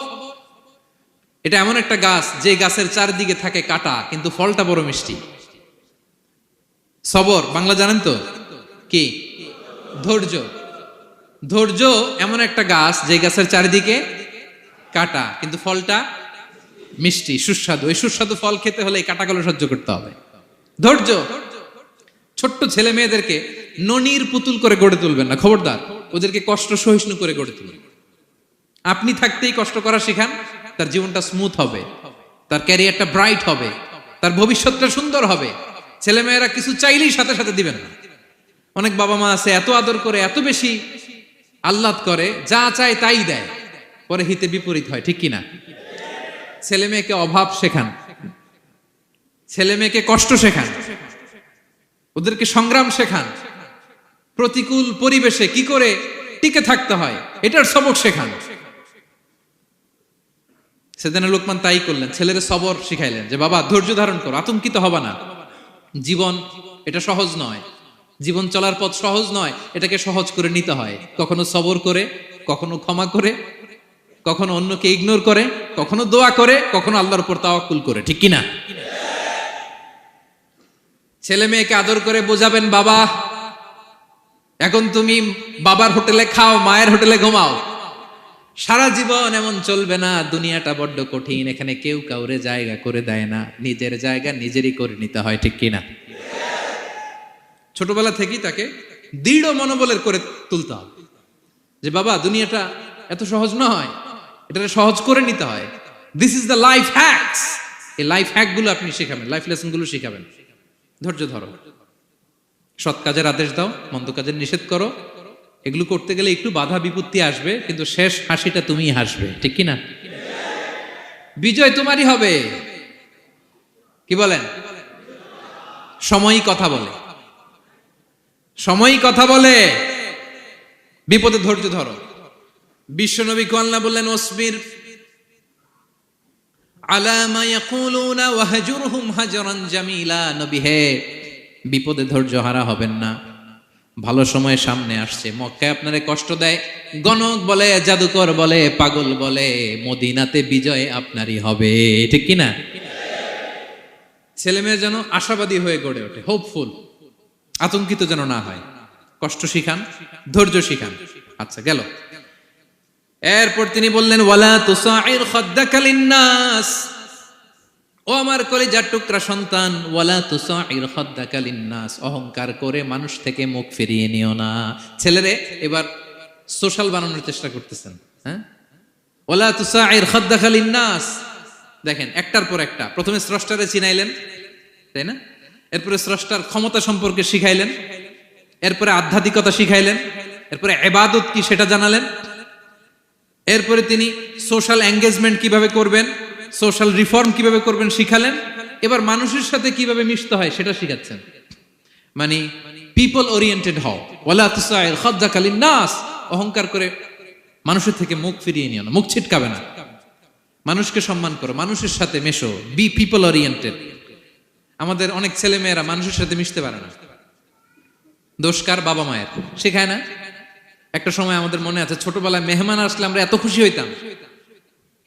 এটা এমন একটা গাছ, যে গাছের চারদিকে থাকে কাটা, কিন্তু ফলটা বড় মিষ্টি। সবর বাংলা জানেন তো কি? ধৈর্য। ধৈর্য এমন একটা গাছ, যে গাছের চারিদিকে কাটা, কিন্তু ফলটা মিষ্টি, সুস্বাদু। এই সুস্বাদু ফল খেতে হলে এই কাটাগুলো সহ্য করতে হবে। ধৈর্য। ছোট্ট ছেলে মেয়েদেরকে ননির পুতুল করে গড়ে তুলবেন না, খবরদার। ওদেরকে কষ্ট সহিষ্ণু করে গড়ে তুলবেন। আপনি থাকতেই কষ্ট করা শিখান, তার জীবনটা স্মুথ হবে, তার ক্যারিয়ারটা ব্রাইট হবে, তার ভবিষ্যৎটা সুন্দর হবে। ছেলেমেয়েরা কিছু চাইলেই সাথে সাথে দিবেন না। অনেক বাবা মা আছে এত আদর করে, এত বেশি আহ্লাদ করে, যা চায় তাই দেয়, পরে হিতে বিপরীত হয়, ঠিক কিনা? ছেলে মেয়েকে অভাব শেখান, ছেলে মেয়েকে কষ্ট শেখান, ওদেরকে সংগ্রাম শেখান, প্রতিকূল পরিবেশে কি করে টিকে থাকতে হয় এটার সবক শেখান। সেদিন লোকমান তাই করলেন, ছেলেদের সবর শিখাইলেন যে বাবা ধৈর্য ধারণ করো, আতঙ্কিত হবা না। জীবন এটা সহজ নয়, জীবন চলার পথ সহজ নয়, এটাকে সহজ করে নিতে হয়। কখনো সবর করে, কখনো ক্ষমা করে, কখনো অন্যকে ইগনোর করে, কখনো দোয়া করে, কখনো আল্লাহর উপর তাওয়াক্কুল করে, ঠিক কিনা? ছেলে মেয়েকে আদর করে বোঝাবেন, বাবা এখন তুমি বাবার হোটেলে খাও, মায়ের হোটেলে ঘুমাও। সারা জীবন এমন চলবে না, দুনিয়াটা বড্ড কঠিন, এখানে কেউ কাউরে জায়গা করে দেয় না, নিজের জায়গা নিজেরই করে নিতে হয়, ঠিক কিনা? ছোটবেলা থেকেই তাকে দৃঢ় মনোবলের করে তুলতে হবে যে বাবা দুনিয়াটা এত সহজ নয়, এটা সহজ করে নিতে হয়। This is the life hacks. এই লাইফ হ্যাক গুলো আপনি শিখাবেন, লাইফ লেসন গুলো শিখাবেন। ধৈর্য ধরো, সৎ কাজের আদেশ দাও, মন্দ কাজের নিষেধ করো। এগুলো করতে গেলে একটু বাধা বিপত্তি আসবে, কিন্তু শেষ হাসিটা তুমিই হাসবে, ঠিক কিনা? বিজয় তোমারই হবে। কি বলেন? সময়ই কথা বলে, সময়ই কথা বলে। বিপদে ধৈর্য ধরো। বিশ্বনবী আল্লাহ বললেন ওয়াসবির আলা মা ইয়াকুলুনা ওয়াহজুরহুম হাজরান জামিলা। নবী হে, বিপদে ধৈর্য হারা হবেন না। ভালো সময় সামনে আসছে, মক্কায় আপনারে কষ্ট দেয়, গণক বলে, জাদুকর বলে, পাগল বলে, মদিনাতে বিজয় আপনারই হবে। ঠিক কি না? ছেলে মেয়ে যেন আশাবাদী হয়ে গড়ে ওঠে, হোপফুল, আতঙ্কিত যেন না হয়। কষ্ট শিখান, ধৈর্য শিখান। আচ্ছা, গেল। এরপর তিনি বললেন ওয়ালা তুসাইর খাদ্দাকা লিন্নাস। ও আমার কলিজার টুকরা সন্তান, ওয়ালা তুসাইর খাদ্দাকা লিন্নাস, অহংকার করে মানুষ থেকে মুখ ফিরিয়ে নিও না। ছেলেরে এবার সোশ্যাল বানানোর চেষ্টা করতেছেন। হ্যাঁ, ওয়ালা তুসাইর খাদ্দাকা লিন্নাস। দেখেন, একটার পর একটা। প্রথমে স্রষ্টারে চিনাইলেন, তাই না? এরপরে স্রষ্টার ক্ষমতা সম্পর্কে শিখাইলেন, এরপরে আধ্যাত্মিকতা শিখাইলেন, এরপরে ইবাদত কি সেটা জানালেন, এরপরে তিনি সোশ্যাল এঙ্গেজমেন্ট কিভাবে করবেন, সোশ্যাল রিফর্ম কিভাবে করবেন শিখালেন। এবার মানুষের সাথে কিভাবে মিশতে হয় সেটা শিখাচ্ছেন। মানে পিপল ওরিয়েন্টেড হও। ওয়ালা তুসাইর খাদ্দাকা লিন্নাস, অহংকার করে মানুষের থেকে মুখ ফিরিয়ে নিও না, মুখ ছিটকাবে না। মানুষকে সম্মান করো, মানুষের সাথে মেশো, বি পিপল ওরিয়েন্টেড। আমাদের অনেক ছেলে মেয়েরা মানুষের সাথে মিশতে পারে না। দোষ কার? বাবা মায়ের। শেখায় না। একটা সময় আমাদের মনে আছে, ছোটবেলায় মেহমান আসলে আমরা এত খুশি হইতাম,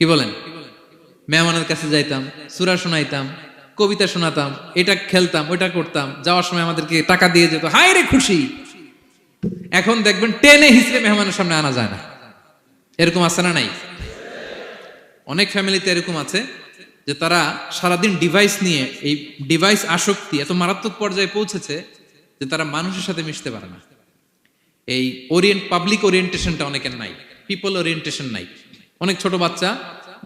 কি বলেন? মেহমানের কাছে যাইতাম, সূরা শোনাইতাম, কবিতা শোনাতাম, এটা খেলতাম, ওইটা করতাম। যাওয়ার সময় আমাদেরকে টাকা দিয়ে যেত, হায় রে খুশি। এখন দেখবেন টেনে হিসেবে মেহমানের সামনে আনা যায় না। এরকম আছে না নাই? অনেক ফ্যামিলিতে এরকম আছে যে তারা সারাদিন ডিভাইস নিয়ে, এই ডিভাইস আসক্তি এত মারাত্মক পর্যায়ে পৌঁছেছে যে তারা মানুষের সাথে মিশতে পারে না। এই পাবলিক ওরিয়েন্টেশনটা অনেকের নাই, পিপল ওরিয়েন্টেশন নাই। অনেক ছোট বাচ্চা,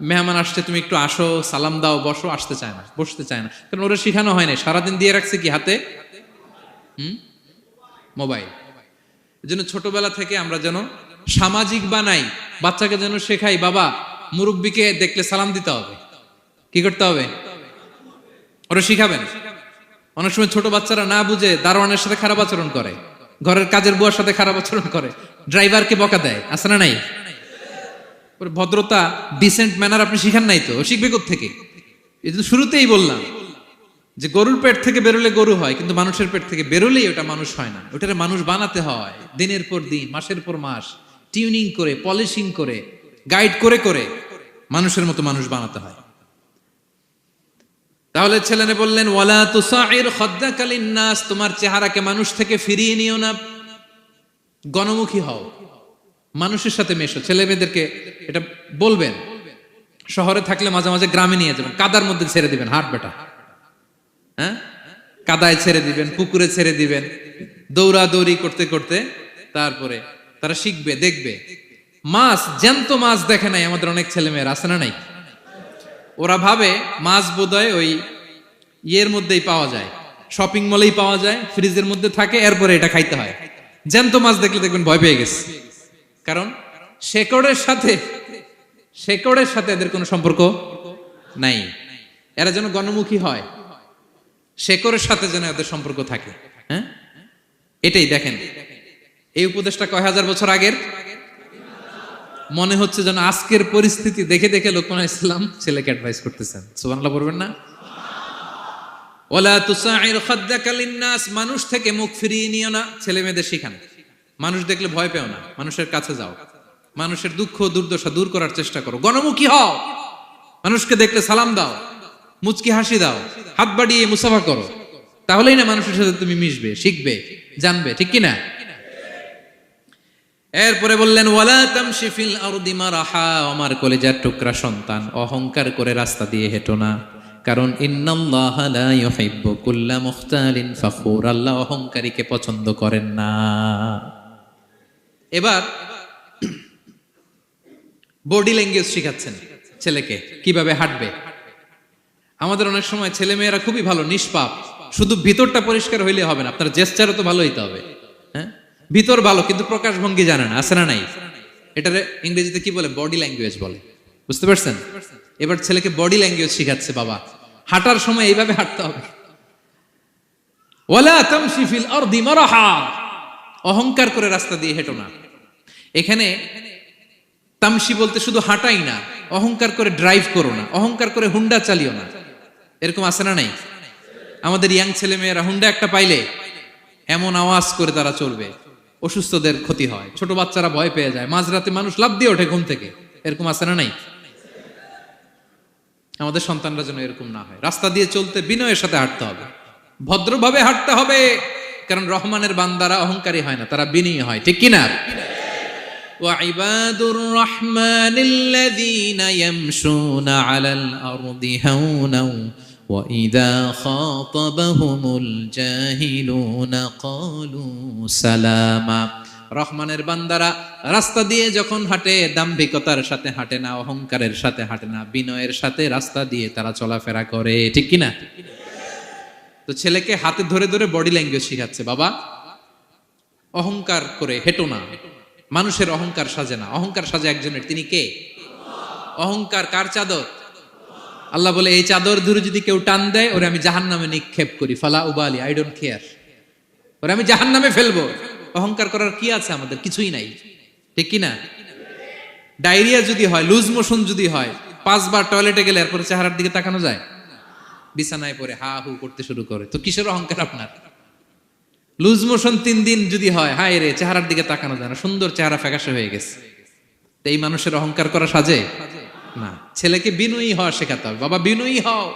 মেহমান আসছে, তুমি একটু আসো, সালাম দাও, বসো, আসতে চায় না, বসতে চায় না। কারণ ওরা শিখানো হয় না। সারাদিন দিয়ে রাখছে কি হাতে? মোবাইল। এই জন্য ছোটবেলা থেকে আমরা যেন সামাজিক বানাই, বাচ্চাকে যেন শেখাই, বাবা মুরব্বীকে দেখলে সালাম দিতে হবে। কি করতে হবে? ওরা শিখাবেন। অনেক সময় ছোট বাচ্চারা না বুঝে দারোয়ানের সাথে খারাপ আচরণ করে, ঘরের কাজের বুয়ার সাথে খারাপ আচরণ করে, ড্রাইভারকে বকা দেয়, আছে না নাই? ভদ্রতা, ডিসেন্ট ম্যানার আপনি শিখান নাই তো, শিখবে কোত্থেকে? এই তো শুরুতেই বললাম যে গরুর পেট থেকে বেরোলে গরু হয়, কিন্তু মানুষের পেট থেকে বেরোলেই ওটা মানুষ হয় না। ওটারে মানুষ বানাতে হয় দিনের পর দিন, মাসের পর মাস, টিউনিং করে, পলিশিং করে, গাইড করে করে মানুষের মতো মানুষ বানাতে হয়। তাহলে ছেলেনে বললেন ওয়ালা তুসাইর খাদ্দাকা লিন্নাস, তোমার চেহারাকে মানুষ থেকে ফিরিয়ে নিও না, গণমুখী হও, মানুষের সাথে মেশো। ছেলে মেয়েদেরকে এটা বলবেন। শহরে থাকলে মাঝে মাঝে গ্রামে নিয়ে যাবেন, কাদার মধ্যে ছেড়ে দিবেন, হাট বেটা, হ্যাঁ, কাদায় ছেড়ে দিবেন, পুকুরে ছেড়ে দিবেন, দৌড়াদৌড়ি করতে করতে তারপরে তারা শিখবে, দেখবে। মাছ, জ্যান্ত মাছ দেখে নাই আমাদের অনেক ছেলে মেয়েরা, আছে না নাই? ওরা ভাবে মাছ বোধহয় ওই ইয়ের মধ্যেই পাওয়া যায়, শপিং মলেই পাওয়া যায়, ফ্রিজের মধ্যে থাকে, এরপরে এটা খাইতে হয়। জ্যান্ত মাছ দেখলে দেখবেন ভয় পেয়ে গেছে। কারণ শেকড়ের সাথে এদের কোনো সম্পর্ক নাই। এরা যেন গণমুখী হয়, শেকড়ের সাথে যেন এদের সম্পর্ক থাকে। হ্যাঁ, এটাই দেখেন। এই উপদেশটা কয় হাজার বছর আগের। মনে হচ্ছে যেন আজকের পরিস্থিতি দেখে দেখে লোকমান ইসলাম ছেলেকে অ্যাডভাইস করতেছেন। সুবহানাল্লাহ পড়বেন না? ওয়ালা তুসাইর খাদ্দাকা লিন্নাস, মানুষ থেকে মুখ ফিরিয়ে নিও না। ছেলে মেয়েদের শিখান, মানুষ দেখলে ভয় পেও না, মানুষের কাছে যাও, মানুষের দুঃখ দুর্দশা দূর করার চেষ্টা করো, গণমুখী হও, মানুষকে দেখলে সালাম দাও, মুচকি হাসি দাও, হাত বাড়িয়ে মুসাফা করো। তাহলেই না মানুষের সাথে তুমি মিশবে, শিখবে, জানবে। ঠিক কি না? এরপরে বললেন ওয়ালা তামশি ফিল আরদি মারাহা, আমার কলিজার টুকরা সন্তান, অহংকার করে রাস্তা দিয়ে হেঁটো না। কারণ ইন্নাল্লাহা লা ইউহিব্বু কুল্লা মুখতালিন ফাখুর, আল্লাহ অহংকারীকে পছন্দ করেন না। এবার বডি ল্যাঙ্গুয়েজ শিখাচ্ছেন ছেলেকে, কিভাবে হাঁটবে। আমাদের অনেক সময় ছেলে মেয়েরা খুবই ভালো, নিষ্পাপ, শুধু ভিতরটা পরিষ্কার হইলে হবে না, আপনার জেস্টারও তো ভালো হইতে হবে। হ্যাঁ, ভিতর ভালো কিন্তু প্রকাশ ভঙ্গি জানে না, আছে না নাই? এটারে ইংরেজিতে কি বলে? বডি ল্যাঙ্গুয়েজ বলে। বুঝতে পারছেন? এবার ছেলেকে বডি ল্যাঙ্গুয়েজ শিখাচ্ছে বাবা। হাঁটার সময় এইভাবে হাঁটতে হবে, ওয়ালা তামশি ফিল আরদি মারাহা, অহংকার করে রাস্তা দিয়ে হেঁটো না। এখানে তামশি বলতে শুধু হাঁটাই না, অহংকার করে ড্রাইভ করো না, অহংকার করে হুন্ডা চালিও না। এরকম আছে না নাই? আমাদের ইয়াং ছেলে মেয়েরা হুন্ডা একটা পাইলে এমন আওয়াজ করে তারা চলবে, অসুস্থদের ক্ষতি হয়, ছোট বাচ্চারা ভয় পেয়ে যায়, মাঝরাতে মানুষ লাফ দিয়ে ওঠে ঘুম থেকে। এরকম আছে না নাই? আমাদের সন্তানরা যেন এরকম না হয়। রাস্তা দিয়ে চলতে বিনয়ের সাথে হাঁটতে হবে, ভদ্রভাবে হাঁটতে হবে, কারণ রহমানের বান্দারা অহংকারী হয় না, তারা বিনয়ী হয়, ঠিক কিনা? وعباد الرحمن الذين يمشون على الأرض هونا وإذا خاطبهم الجاهلون قالوا سلاما। রহমানের বান্দারা রাস্তা দিয়ে যখন হাঁটে দাম্ভিকতার সাথে হাঁটে না, অহংকারের সাথে হাঁটে না, বিনয়ের সাথে রাস্তা দিয়ে তারা চলাফেরা করে, ঠিক কিনা? তো ছেলেকে হাতে ধরে ধরে বডি ল্যাঙ্গুয়েজ শিখাচ্ছে, বাবা অহংকার করে হেঁটো না, মানুষের অহংকার সাজে না, অহংকার সাজে একজনের, তিনি কে? অহংকার কার চাদর? আল্লাহ বলে এই চাদর ধরে যদি কেউ টান দেয় ওরে আমি জাহান্নামে নিক্ষেপ করি, ফালা উবালি, আই ডোন্ট কেয়ার, ওরে আমি জাহান্নামে ফেলবো। অহংকার করার কি আছে আমাদের? কিছুই নাই, ঠিক কিনা? ডায়রিয়া যদি হয়, লুজ মোশন যদি হয়, 5 বার টয়লেটে গেলে এরপরে চেহারার দিকে তাকানো যায়? বিছানায় পড়ে হা হু করতে শুরু করে, তো কিসের অহংকার আপনার? লুজ মোশন 3 দিন যদি হয়, হায় রে চেহারার দিকে তাকানো যায় না, সুন্দর চেহারা ফ্যাকাশে হয়ে গেছে, তো এই মানুষের অহংকার করা সাজে না। ছেলেকে বিনয়ী হওয়া শেখাতে হবে, বাবা বিনয়ী হও,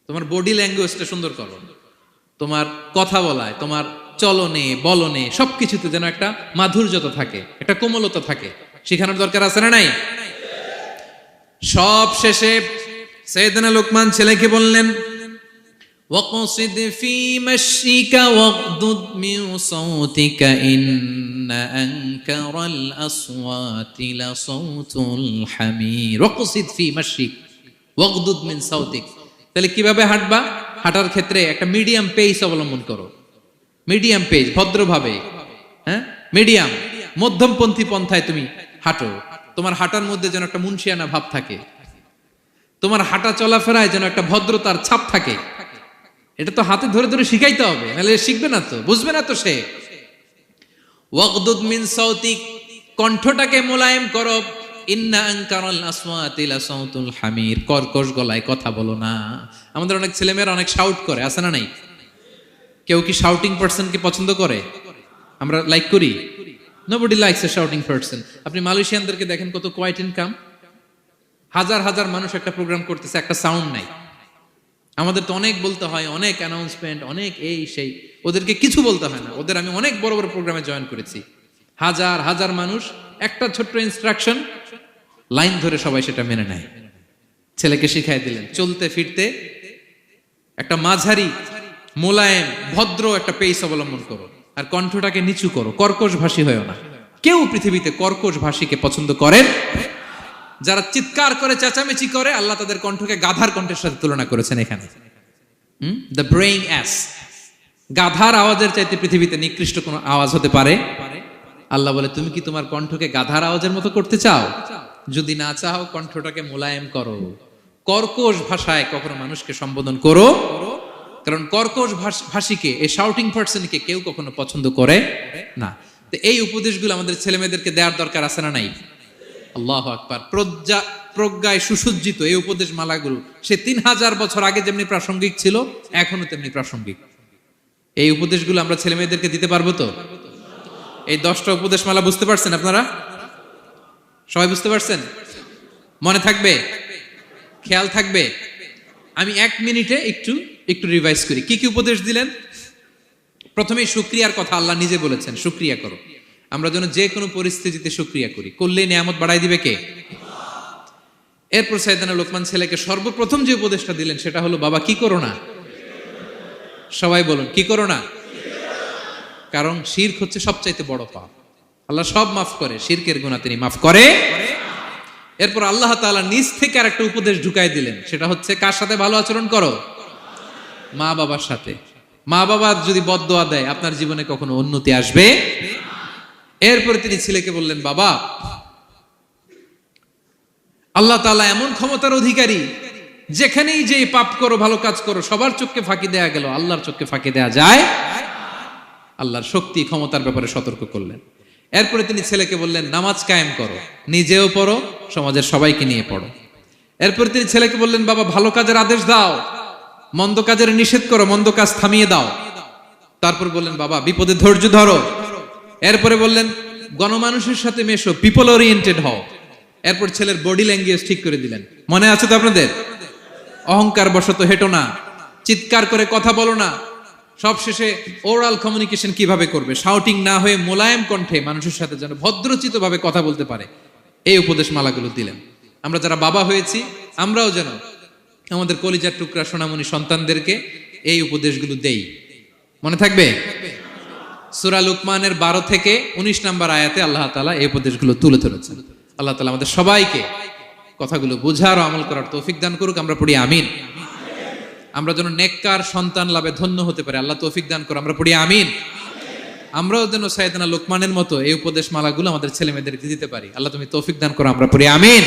তোমার বডি ল্যাঙ্গুয়েজটা সুন্দর করো, তোমার কথা বলায়, তোমার চলনে বলনে সবকিছুতে যেন একটা মাধুর্যতা থাকে, একটা কোমলতা থাকে, শেখানোর দরকার আছে না নাই? সব শেষে সাইয়েদনা লোকমান ছেলেকে বললেন, ওয়াকসিদ ফি মাশিকা ওয়াগদুদ মিন সাউতিকা ইন্না আনকারাল আসওয়াতি লাসাউতুল হামির। ওয়াকসিদ ফি মাশিক ওয়াগদুদ মিন সাউতিক, তাহলে কিভাবে হাঁটবা? হাঁটার ক্ষেত্রে একটা মিডিয়াম পেস অবলম্বন করো, মিডিয়াম পেস, ভদ্রভাবে, হ্যাঁ মিডিয়াম মধ্যমপন্থী পন্থায় তুমি হাঁটো। তোমার হাঁটার মধ্যে যেন একটা মুনশিয়ানা ভাব থাকে, তোমার হাঁটা চলাফেরায় যেন একটা ভদ্রতার ছাপ থাকে। এটা তো হাতে ধরে ধরে শিখাইতে হবে, নাহলে শিখবে না তো, বুঝবে না তো সে। ওয়াগদুদ মিন সাউতিক, কণ্ঠটাকে মোলায়েম করো। ইন্না আনকারাল আসওয়াতি লাসাউতুল হামির, কর্কশ গলায় কথা বলো না। আমাদের অনেক ছেলেমেয়েরা অনেক শাউট করে, আছে না নাই? কেউ কি শাউটিং পারসনকে পছন্দ করে? আমরা লাইক করি? Nobody likes a shouting person. আপনি মালয়েশিয়ানদেরকে দেখেন কত কোয়াইট এন্ড কাম, হাজার হাজার মানুষ একটা প্রোগ্রাম করতেছে, একটা সাউন্ড নাই। আমাদের তো অনেক বলতে হয়, অনেক অ্যানাউন্সমেন্ট, অনেক এই সেই, ওদেরকে কিছু বলতে হয় না। ওদের আমি অনেক বড় বড় প্রোগ্রামে জয়েন করেছি, হাজার হাজার মানুষ, একটা ছোট্ট ইনস্ট্রাকশন, লাইন ধরে সবাই সেটা মেনে নেয়। ছেলেকে শিখাই দিলেন চলতে ফিরতে একটা মাঝারি মোলায়েম ভদ্র একটা পেস অবলম্বন করো, আর কণ্ঠটাকে নিচু করো, কর্কশ ভাষী হয়েও না। কেউ পৃথিবীতে কর্কশ ভাষীকে পছন্দ করেন? যারা চিৎকার করে চেঁচামেচি করে, আল্লাহ তাদের কণ্ঠকে গাধার কণ্ঠের সাথে তুলনা করেছেন এখানে। দ্য ব্রেইং অ্যাস, গাধার আওয়াজের চাইতে পৃথিবীতে নিকৃষ্ট কোন আওয়াজ হতে পারে? আল্লাহ বলে তুমি কি তোমার কণ্ঠকে গাধার আওয়াজের মতো করতে চাও? যদি না চাও, কণ্ঠটাকে মোলায়েম করো, কর্কশ ভাষায় কখনো মানুষকে সম্বোধন করো, কারণ কর্কশ ভাষীকে, এই শাউটিং পারসনকে কেউ কখনো পছন্দ করে না। তো এই উপদেশগুলো আমাদের ছেলে মেয়েদেরকে দেওয়ার দরকার আছে না নাই? আল্লাহু আকবার। প্রজ্ঞায় সুসজ্জিত এই উপদেশ মালাগুলো সে 3000 বছর আগে যেমনি প্রাসঙ্গিক ছিল, এখনো তেমনি প্রাসঙ্গিক। এই উপদেশগুলো আমরা ছেলে মেয়েদেরকে দিতে পারবো তো? এই 10টা উপদেশ মালা বুঝতে পারছেন আপনারা? সবাই বুঝতে পারছেন? মনে থাকবে? খেয়াল থাকবে? আমি 1 মিনিটে একটু রিভাইজ করি। কি কি উপদেশ দিলেন? প্রথমেই শুকরিয়ার কথা আল্লাহ নিজে বলেছেন, শুকরিয়া করো। আমরা যেন যে কোনো পরিস্থিতিতে শুকরিয়া করি, করলে নিয়ামত বাড়াই দিবে কে? এরপর সাইয়েদনা লোকমান ছেলেকে সর্বপ্রথম যে উপদেশটা দিলেন সেটা হলো, বাবা কি করো না? সবাই বলুন, কি করো না? কারণ শিরক হচ্ছে সবচাইতে বড় পাপ। আল্লাহ সব মাফ করে, শিরকের গুনাহ তিনি মাফ করে। এরপর আল্লাহ তাআলা নিজ থেকে আরেকটা উপদেশ ঢুকাই দিলেন, সেটা হচ্ছে কার সাথে ভালো আচরণ করো? মা বাবার সাথে। মা বাবা যদি বদদোয়া দেয়, আপনার জীবনে কখনো উন্নতি আসবে? এরপরে তিনি ছেলেকে বললেন, বাবা আল্লাহ তাআলা এমন ক্ষমতার অধিকারী যেখানেই যে পাপ করো ভালো কাজ করো সবার চোখকে ফাঁকি দেয়া গেল, আল্লাহর চোখকে ফাঁকি দেয়া যায়? আল্লাহর শক্তি ক্ষমতার ব্যাপারে সতর্ক করলেন। এরপরে তিনি ছেলেকে বললেন নামাজ কায়েম করো, নিজেও পড়ো, সমাজের সবাইকে নিয়ে পড়ো। এরপরে তিনি ছেলেকে বললেন বাবা ভালো কাজের আদেশ দাও, মন্দ কাজের নিষেধ করো, মন্দ কাজ থামিয়ে দাও। তারপর বললেন বাবা বিপদে ধৈর্য ধরো। এরপরে বললেন গণমানুষের সাথে মেশো, পিপল ওরিয়েন্টেড হও। এরপর ছেলের বডি ল্যাঙ্গুয়েজ ঠিক করে দিলেন। মনে আছে তো আপনাদের? অহংকার বশত হেঁটো না, চিৎকার করে কথা বলো না। সবশেষে ওরাল কমিউনিকেশন কিভাবে করবে, শাউটিং না হয়ে মোলায়েম কণ্ঠে মানুষের সাথে যেন ভদ্রচিত ভাবে কথা বলতে পারে, এই উপদেশ মালাগুলো দিলেন। আমরা যারা বাবা হয়েছি আমরাও যেন আমাদের কলিজার টুকরা সোনামণি সন্তানদেরকে এই উপদেশগুলো দেই। মনে থাকবে? সূরা লুকমানের 12 থেকে 19 নম্বর আয়াতে আল্লাহ তাআলা এই উপদেশগুলো তুলে ধরেছেন। আল্লাহ তাআলা আমাদের সবাইকে কথাগুলো বোঝার ও আমল করার তৌফিক দান করুক। আমরা পড়ি আমিন। আমরা যেন নেককার সন্তান লাভে ধন্য হতে পারি, আল্লাহ তৌফিক দান করুন। আমরা পড়ি আমিন। আমরাও যেন সাইয়েদনা লোকমানের মতো এই উপদেশ মালাগুলো আমাদের ছেলে মেয়েদেরকে দিতে পারি, আল্লাহ তুমি তৌফিক দান করো। আমরা পড়ি আমিন।